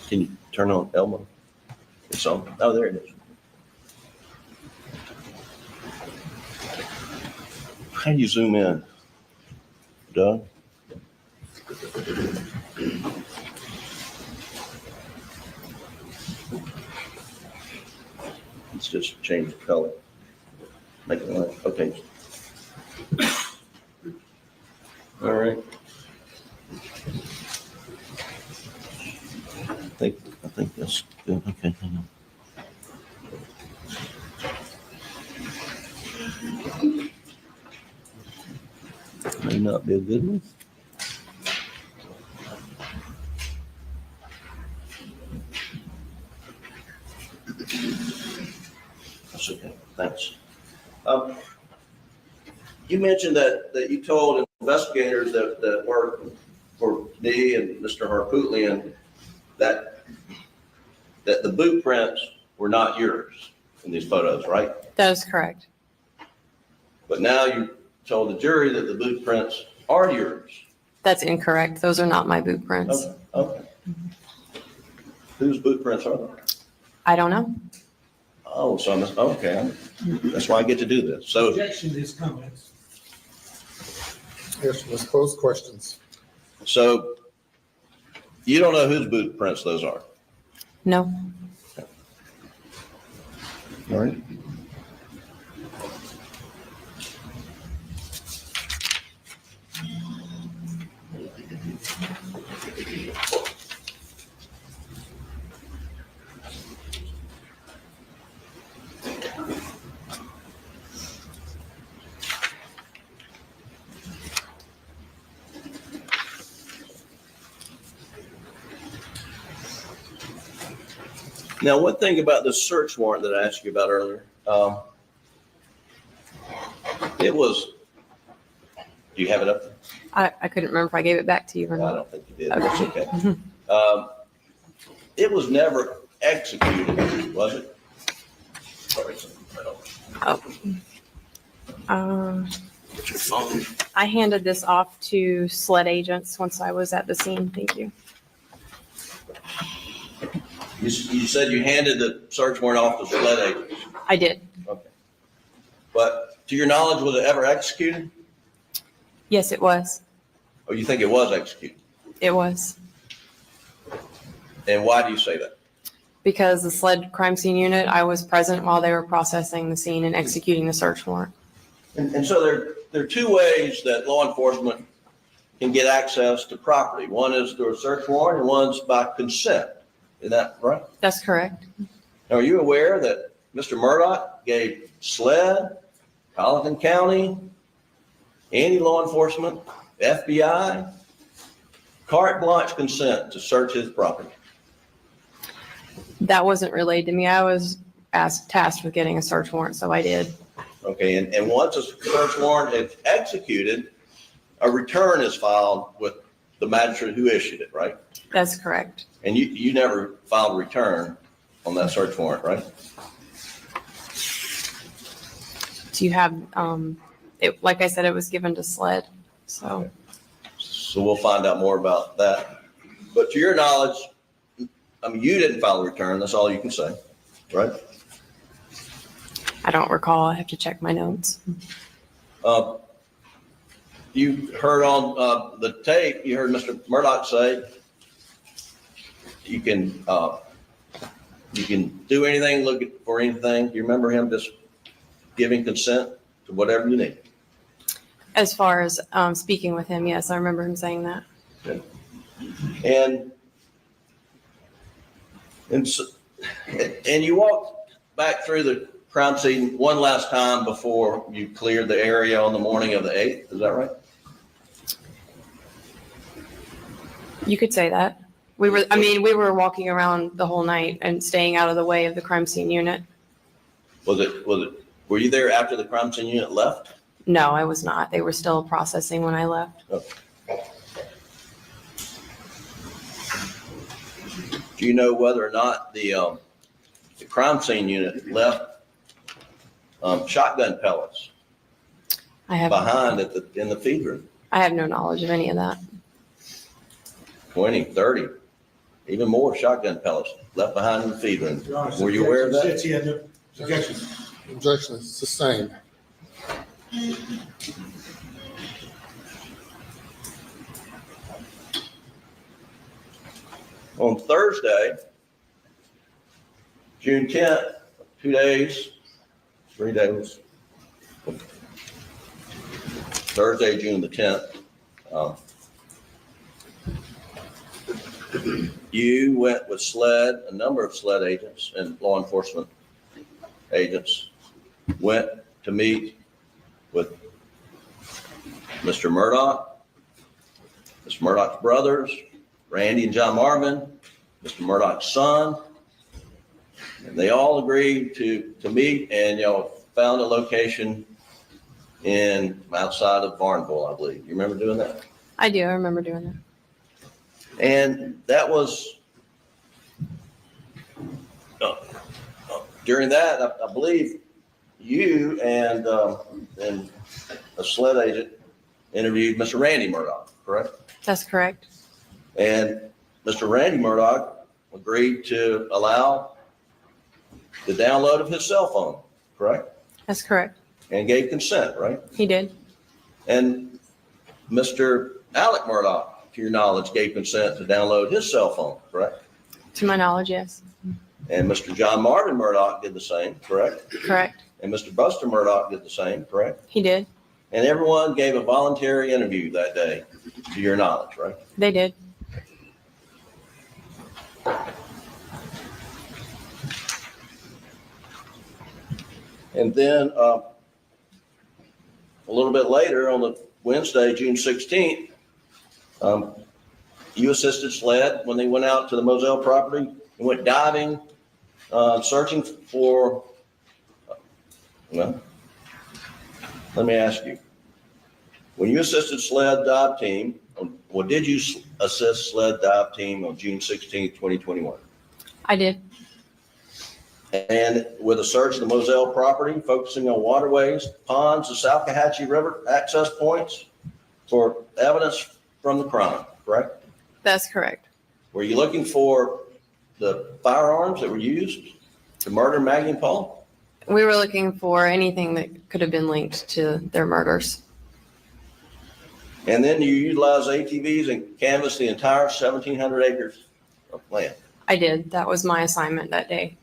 Can you turn on Elmo? It's on. Oh, there it is. How do you zoom in, Doug? Let's just change the color. Make it light. Okay. All right. I think that's good. Okay. Hang on. May not be a good one. That's okay. Thanks. You mentioned that you told investigators that work for me and Mr. Harpootlian that the boot prints were not yours in these photos, right? That is correct. But now you told the jury that the boot prints are yours. That's incorrect. Those are not my boot prints. Okay. Whose boot prints are they? I don't know. Oh, so okay. That's why I get to do this. So Objection is comments. Yes, let's close questions. So you don't know whose boot prints those are? No. All right. Now, one thing about the search warrant that I asked you about earlier, it was, do you have it up there? I couldn't remember if I gave it back to you or No, I not. don't think you did. Okay. That's okay. It was never executed, was it? Sorry. What's your phone? I handed this off to SLED agents once I was at the scene. Thank you. You said you handed the search warrant off to SLED agents. I did. Okay. But to your knowledge, was it ever executed? Yes, it was. Or you think it was executed? It was. And why do you say that? Because the SLED crime scene unit, I was present while they were processing the scene and executing the search warrant. And so there are two ways that law enforcement can get access to property. One is through a search warrant and one's by consent. Is that right? That's correct. Now, are you aware that Mr. Murdaugh gave SLED, Colleton County, any law enforcement, FBI, carte blanche consent to search his property? That wasn't relayed to me. I was tasked with getting a search warrant, so I did. Okay, and once a search warrant is executed, a return is filed with the magistrate who issued it, right? That's correct. And you never filed a return on that search warrant, right? Do you have, like I said, it was given to SLED, so. So we'll find out more about that. But to your knowledge, I mean, you didn't file a return. That's all you can say, right? I don't recall. I have to check my notes. You heard on the tape, you heard Mr. Murdaugh say you can do anything, look for anything. You remember him just giving consent to whatever you need? As far as speaking with him, yes, I remember him saying that. And you walked back through the crime scene one last time before you cleared the area on the morning of the 8th. Is that right? You could say that. We were walking around the whole night and staying out of the way of the crime scene unit. Were you there after the crime scene unit left? No, I was not. They were still processing when I left. Okay. Do you know whether or not the crime scene unit left shotgun pellets behind in the feed room? I have no knowledge of any of that. 20, 30, even more shotgun pellets left behind in the feed room. Were you aware of that? Objection is sustained. On Thursday, June 10th, 3 days. Thursday, June the 10th. You went with SLED, a number of SLED agents and law enforcement agents went to meet with Mr. Murdaugh, Mr. Murdaugh's brothers, Randy and John Marvin, Mr. Murdaugh's son, and they all agreed to meet, and y'all found a location outside of Barnville, I believe. You remember doing that? I do. I remember doing that. And that was during that, I believe you and a SLED agent interviewed Mr. Randy Murdaugh, correct? That's correct. And Mr. Randy Murdaugh agreed to allow the download of his cell phone, correct? That's correct. And gave consent, right? He did. And Mr. Alec Murdaugh, to your knowledge, gave consent to download his cell phone, correct? To my knowledge, yes. And Mr. John Marvin Murdaugh did the same, correct? Correct. And Mr. Buster Murdaugh did the same, correct? He did. And everyone gave a voluntary interview that day, to your knowledge, right? They did. And then a little bit later, on the Wednesday, June 16th, you assisted SLED when they went out to the Moselle property and went diving, searching for, well, let me ask you. When you assisted SLED dive team, or did you assist SLED dive team on June 16th, 2021? I did. And with a search of the Moselle property, focusing on waterways, ponds, the Salkehatchie River access points for evidence from the crime, correct? That's correct. Were you looking for the firearms that were used to murder Maggie and Paul? We were looking for anything that could have been linked to their murders. And then you utilized ATVs and canvassed the entire 1,700 acres of land. I did. That was my assignment that day.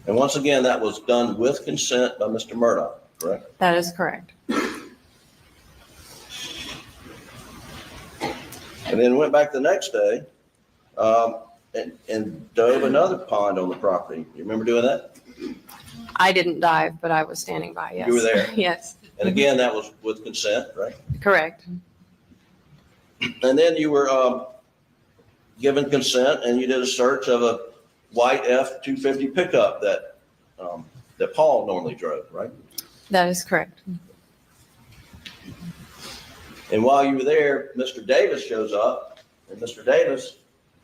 And once again, that was done with consent by Mr. Murdaugh, correct? That is correct. And then went back the next day and dove another pond on the property. You remember doing that? I didn't dive, but I was standing by, yes. You were there? Yes. And again, that was with consent, right? Correct. And then you were given consent and you did a search of a white F-250 pickup that Paul normally drove, right? That is correct. And while you were there, Mr. Davis shows up, and Mr. Davis,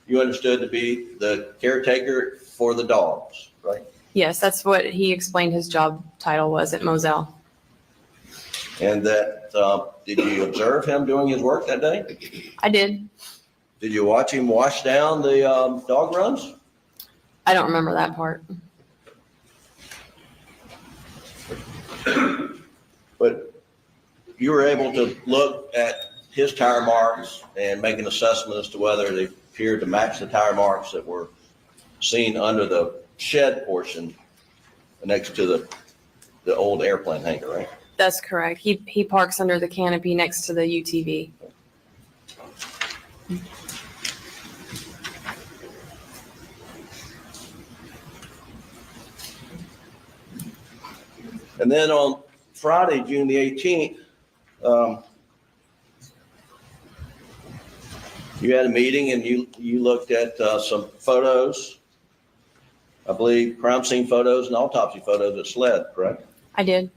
you understood to be the caretaker for the dogs, right? Yes, that's what he explained his job title was at Moselle. And that, did you observe him doing his work that day? I did. Did you watch him wash down the dog runs? I don't remember that part. But you were able to look at his tire marks and make an assessment as to whether appeared to match the tire marks that were seen under the shed portion next to the old airplane hangar, right? That's correct. He parks under the canopy next to the UTV. And then on Friday, June the 18th, you had a meeting and you looked at some photos, I believe crime scene photos and autopsy photos at SLED, correct? I did.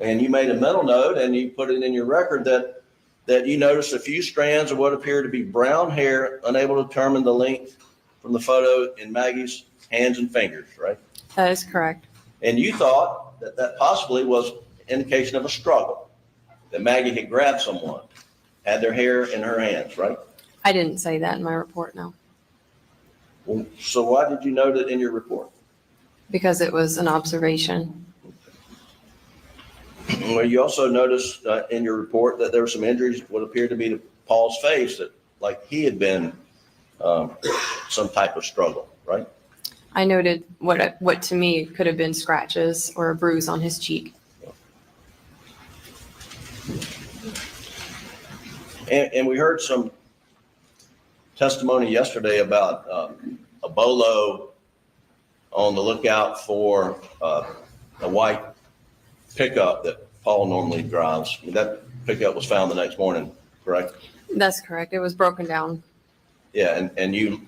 And you made a mental note and you put it in your record that you noticed a few strands of what appeared to be brown hair, unable to determine the length from the photo in Maggie's hands and fingers, right? That is correct. And you thought that possibly was indication of a struggle, that Maggie had grabbed someone, had their hair in her hands, right? I didn't say that in my report, no. Well, so why did you note it in your report? Because it was an observation. Well, you also noticed in your report that there were some injuries, what appeared to be to Paul's face, that like he had been some type of struggle, right? I noted what to me could have been scratches or a bruise on his cheek. And we heard some testimony yesterday about a bolo on the lookout for a white pickup that Paul normally drives. That pickup was found the next morning, correct? That's correct. It was broken down. Yeah, and you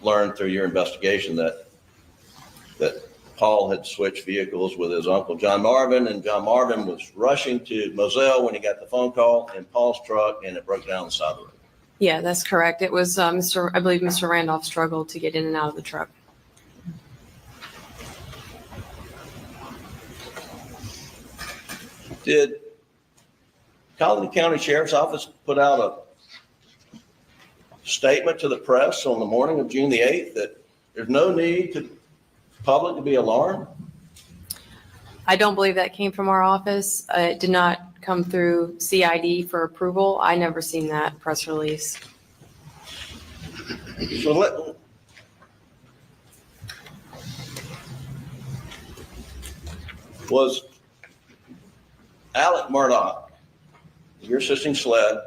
learned through your investigation that Paul had switched vehicles with his uncle John Marvin, and John Marvin was rushing to Moselle when he got the phone call in Paul's truck, and it broke down the side of the road. Yeah, that's correct. It was I believe Mr. Randolph struggled to get in and out of the truck. Did Colleton County Sheriff's Office put out a statement to the press on the morning of June the 8th that there's no need to public to be alarmed? I don't believe that came from our office. It did not come through CID for approval. I never seen that press release. So was Alec Murdaugh, you're assisting SLED,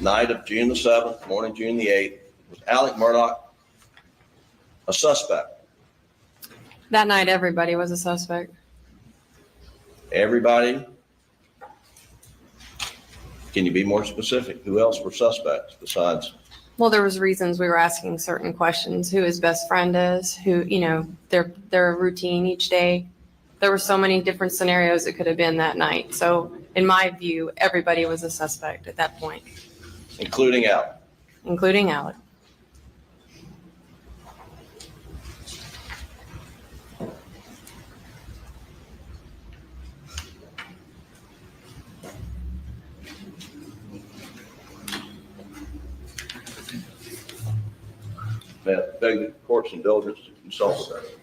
night of June the 7th, morning June the 8th, was Alec Murdaugh a suspect? That night, everybody was a suspect. Everybody? Can you be more specific? Who else were suspects besides? Well, there was reasons we were asking certain questions. Who his best friend is, who, their routine each day. There were so many different scenarios it could have been that night. So in my view, everybody was a suspect at that point. Including Alec? Including Alec. May I beg the court's indulgence to consult with that.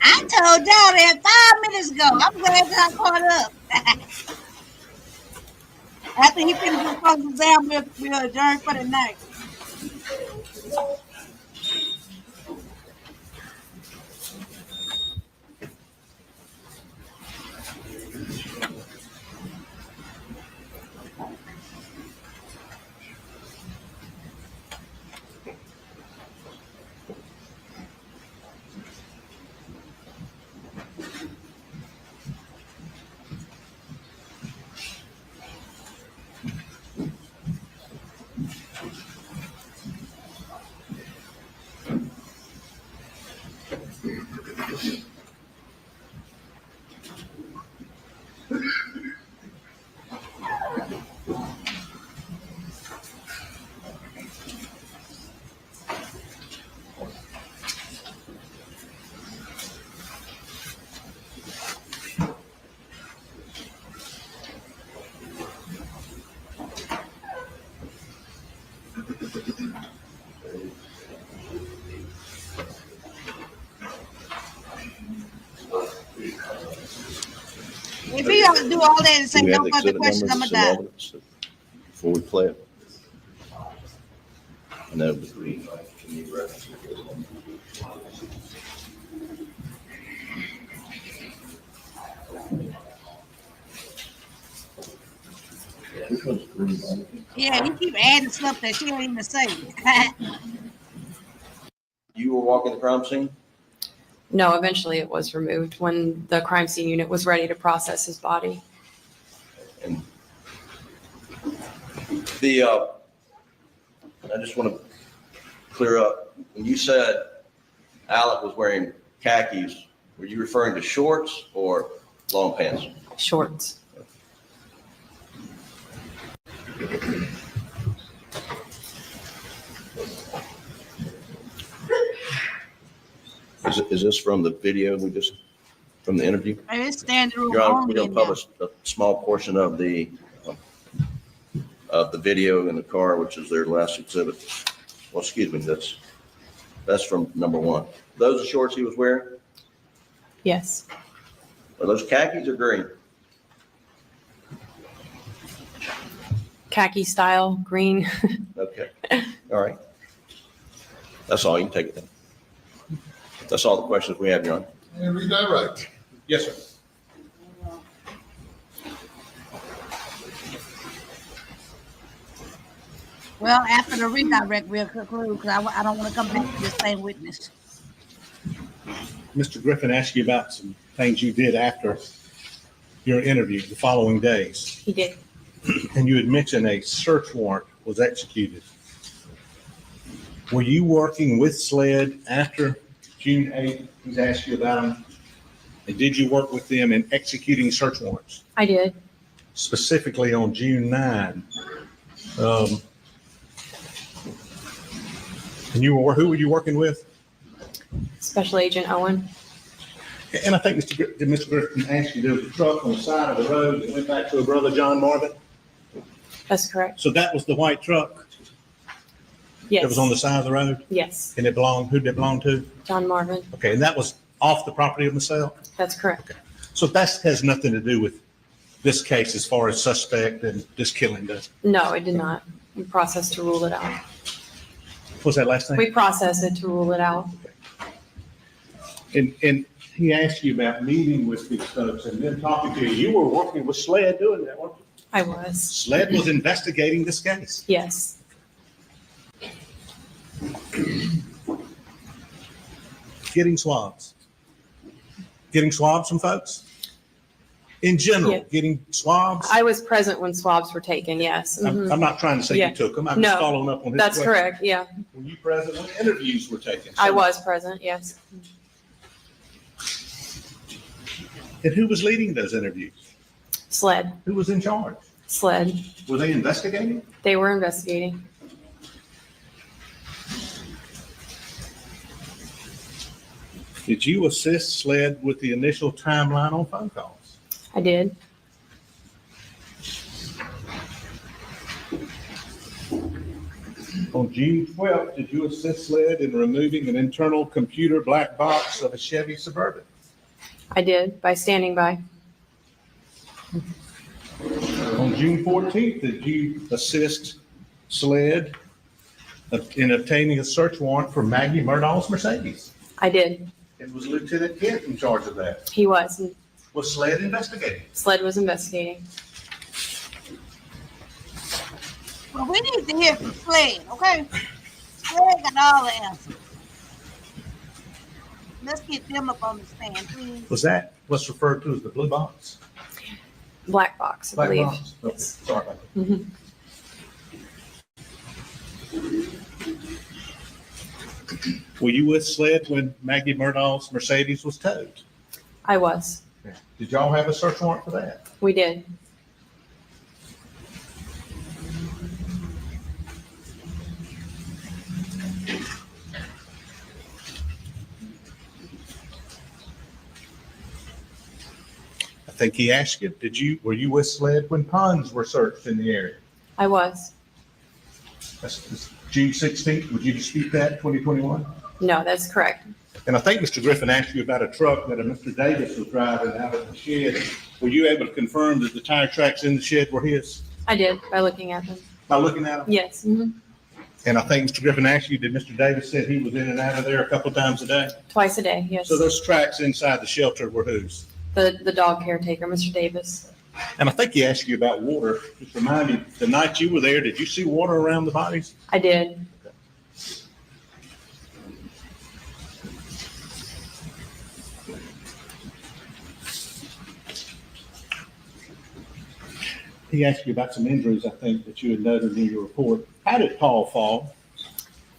I told y'all that 5 minutes ago. I'm glad I caught up. After he finished his first exam, we'll adjourn for the night. If he ought to do all that and say Do we have no the further exhibit questions, I'm numbers gonna and die. evidence before we play it? I know, but can you reference it? Yeah, he keep adding stuff that she don't even say. You were walking the crime scene? No, eventually it was removed when the crime scene unit was ready to process his body. And the, I just want to clear up, when you said Alec was wearing khakis, were you referring to shorts or long pants? Shorts. Is this from the video from the interview? And it's standing room Your Honor, we're only going in to there. publish a small portion of the video in the car, which is their last exhibit. Well, excuse me, that's from number one. Those are shorts he was wearing? Yes. Are those khakis or green? Khaki style, green. Okay, all right. That's all, you can take it then. That's all the questions we have, Your Honor. And redirect. Yes, sir. Well, after the redirect, we'll conclude, because I don't want to come back to this same witness. Mr. Griffin asked you about some things you did after your interview the following days, He did. and you had mentioned a search warrant was executed. Were you working with SLED after June 8th? He's asked you about them. And did you work with them in executing search warrants? I did. Specifically on June 9. And who were you working with? Special Agent Owen. And I think Mr. Griffin asked you, there was a truck on the side of the road that went back to a brother, John Marvin. That's correct. So that was the white truck Yes. that was on the side of the road? Yes. And who did it belong to? John Marvin. Okay, and that was off the property of Massell? That's correct. So that has nothing to do with this case as far as suspect and this killing does? No, it did not. We processed to rule it out. What was that last name? We processed it to rule it out. And he asked you about meeting with these folks and then talking to you. You were working with SLED doing that, weren't you? I was. SLED was investigating this case. Yes. Getting swabs. Getting swabs from folks? In general, Yeah. getting swabs? I was present when swabs were taken. Yes. Mhm. I'm not trying to say Yeah. you took them. I'm No, just following up on his That's question. correct. Yeah. Were you present when interviews were taken? I was present. Yes. And who was leading those interviews? SLED. Who was in charge? SLED. Were they investigating? They were investigating. Did you assist SLED with the initial timeline on phone calls? I did. On June 12th, did you assist SLED in removing an internal computer black box of a Chevy Suburban? I did by standing by. On June 14th, did you assist SLED in obtaining a search warrant for Maggie Murdaugh's Mercedes? I did. And was Lieutenant Kent in charge of that? He was. Was SLED investigating? SLED was investigating. Well, we need to hear from Slade, okay? Slade got all the answers. Let's get them up on the stand, please. Was that what's referred to as the blue box? Black box, I Black believe. box? Okay, sorry about that. Mhm. Were you with SLED when Maggie Murdaugh's Mercedes was towed? I was. Did y'all have a search warrant for that? We did. I think he asked you, were you with SLED when ponds were searched in the area? I was. That's June 16th. Would you dispute that, 2021? No, that's correct. And I think Mr. Griffin asked you about a truck that Mr. Davis was driving out of the shed. Were you able to confirm that the tire tracks in the shed were his I did by looking at them. by looking at them? Yes. Mhm. And I think Mr. Griffin asked you, did Mr. Davis said he was in and out of there a couple times a day? Twice a day. Yes. So those tracks inside the shelter were whose? The dog caretaker, Mr. Davis. And I think he asked you about water. Just remind me, the night you were there, did you see water around the bodies? I did. He asked you about some injuries, I think, that you had noted in your report. How did Paul fall?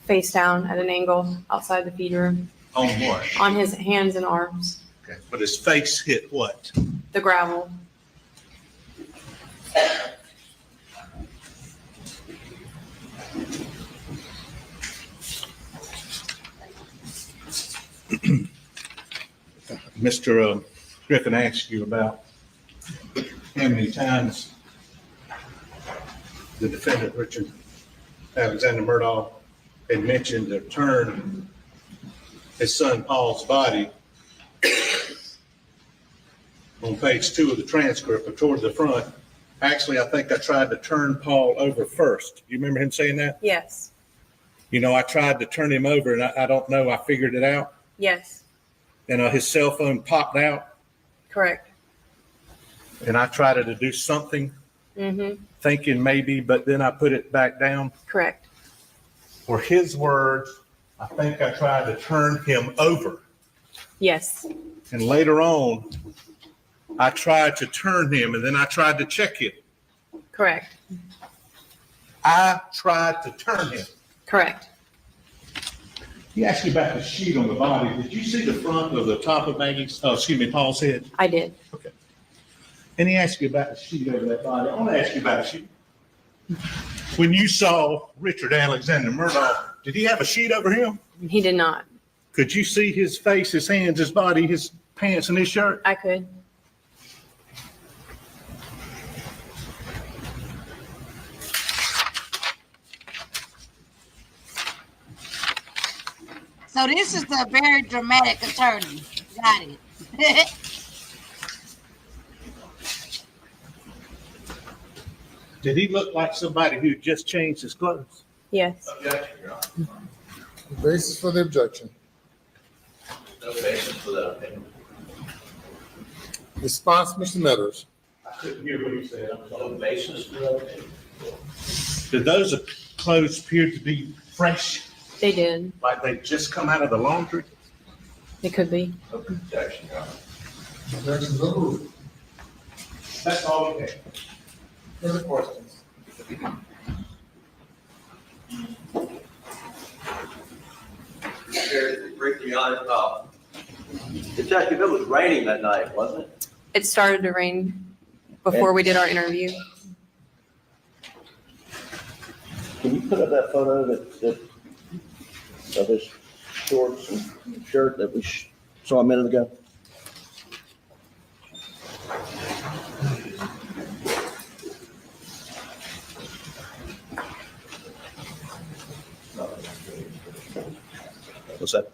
Face down at an angle outside the feed room On what? on his hands and arms. Okay. But his face hit what? The gravel. Mr. Griffin asked you about how many times the defendant, Richard Alexander Murdaugh, had mentioned or turned his son Paul's body on page 2 of the transcript or toward the front. Actually, I think I tried to turn Paul over first. You remember him saying that? Yes. You know, I tried to turn him over and I don't know, I figured it out. Yes. And his cell phone popped out Correct. and I tried to do something Mm-hmm. thinking maybe, but then I put it back down. Correct. For his words, I think I tried to turn him over. Yes. And later on, I tried to turn him and then I tried to check it. Correct. I tried to turn him. Correct. He asked you about the sheet on the body. Did you see the front of the top of Paul's head? I did. Okay. And he asked you about the sheet over that body. I want to ask you about a sheet. When you saw Richard Alexander Murdaugh, did he have a sheet over him? He did not. Could you see his face, his hands, his body, his pants, and his shirt? I could. So this is a very dramatic attorney. Got it. Did he look like somebody who just changed his clothes? Yes. Basis for the objection. No basis for that opinion. Response, Mr. Meadows. I couldn't hear what he said. No basis for that opinion. Did those clothes appear to be fresh, They did. like they just come out of the laundry? It could be. No objection, Your Honor. Objections overruled. That's all we had. Further questions? Briefly on, Detective, it was raining that night, wasn't it? It started to rain before we did our interview. Can you put up that photo of his shorts and shirt that we saw a minute ago? What's that?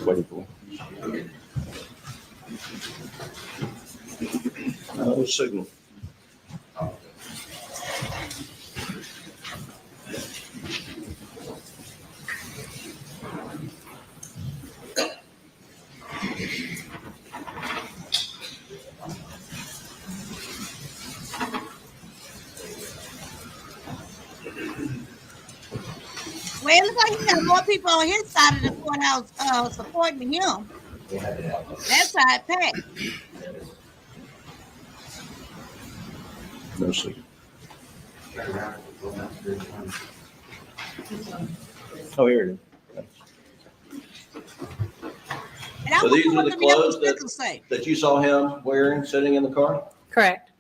Waiting for. No signal. Well, it looks like he got more people on his side of the courthouse supporting him. That side packed. No signal. Oh, here it is. And I So these wonder are what the the other clothes stickers say. that you saw him wearing, sitting in the car? Correct.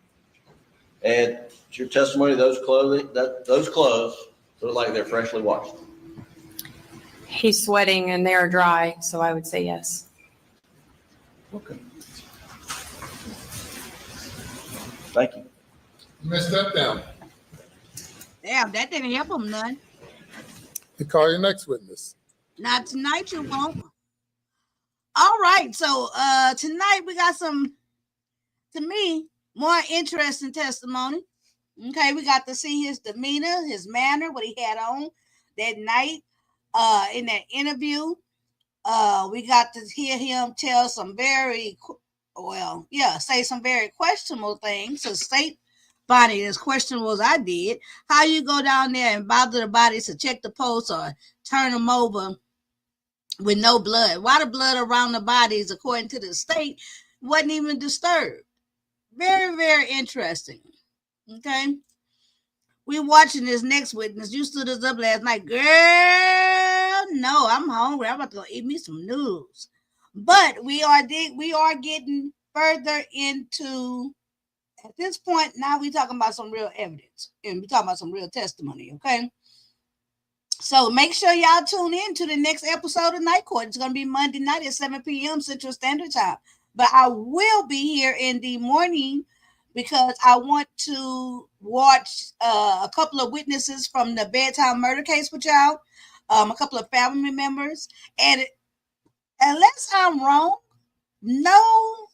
And it's your testimony, those clothing, those clothes look like they're freshly washed. He's sweating and they're dry, so I would say yes. Okay. Thank you. You may step down. Damn, that didn't help him none. You call your next witness. Not tonight, you won't. All right, so tonight we got some, to me, more interesting testimony. Okay, we got to see his demeanor, his manner, what he had on that night in that interview. We got to hear him tell some say some very questionable things. So state body as questionable as I did. How you go down there and bother the bodies to check the pulse or turn them over with no blood? Why the blood around the bodies, according to the state, wasn't even disturbed? Very, very interesting. Okay. We watching this next witness. You stood us up last night. Girl, no, I'm hungry. I'm about to go eat me some noodles. But we are getting further into, at this point, now we're talking about some real evidence. And we're talking about some real testimony, okay? So make sure y'all tune in to the next episode of Night Court. It's going to be Monday night at 7 p.m. Central Standard Time. But I will be here in the morning because I want to watch a couple of witnesses from the bedtime murder case with y'all, a couple of family members. And unless I'm wrong, no,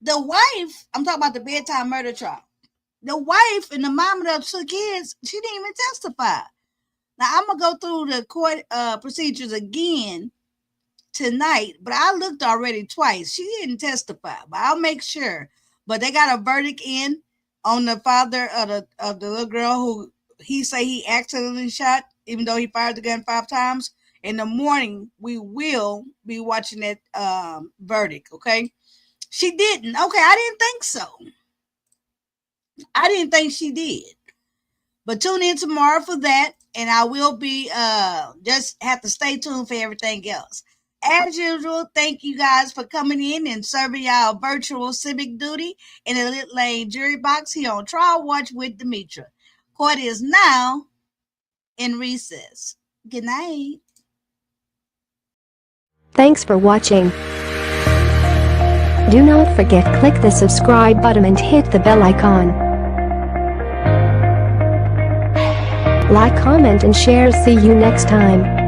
the wife, I'm talking about the bedtime murder trial, the wife and the mom of the two kids, she didn't even testify. Now, I'm going to go through the court procedures again tonight, but I looked already twice. She didn't testify, but I'll make sure. But they got a verdict in on the father of the little girl who he say he accidentally shot, even though he fired the gun 5 times. In the morning, we will be watching that verdict, okay? She didn't. Okay, I didn't think so. I didn't think she did. But tune in tomorrow for that, and I will be just have to stay tuned for everything else. As usual, thank you guys for coming in and serving y'all virtual civic duty in the Lit Lane jury box here on Trial Watch with Demetra. Court is now in recess. Good night. Thanks for watching. Do not forget click the subscribe button and hit the bell icon. Like, comment and share. See you next time.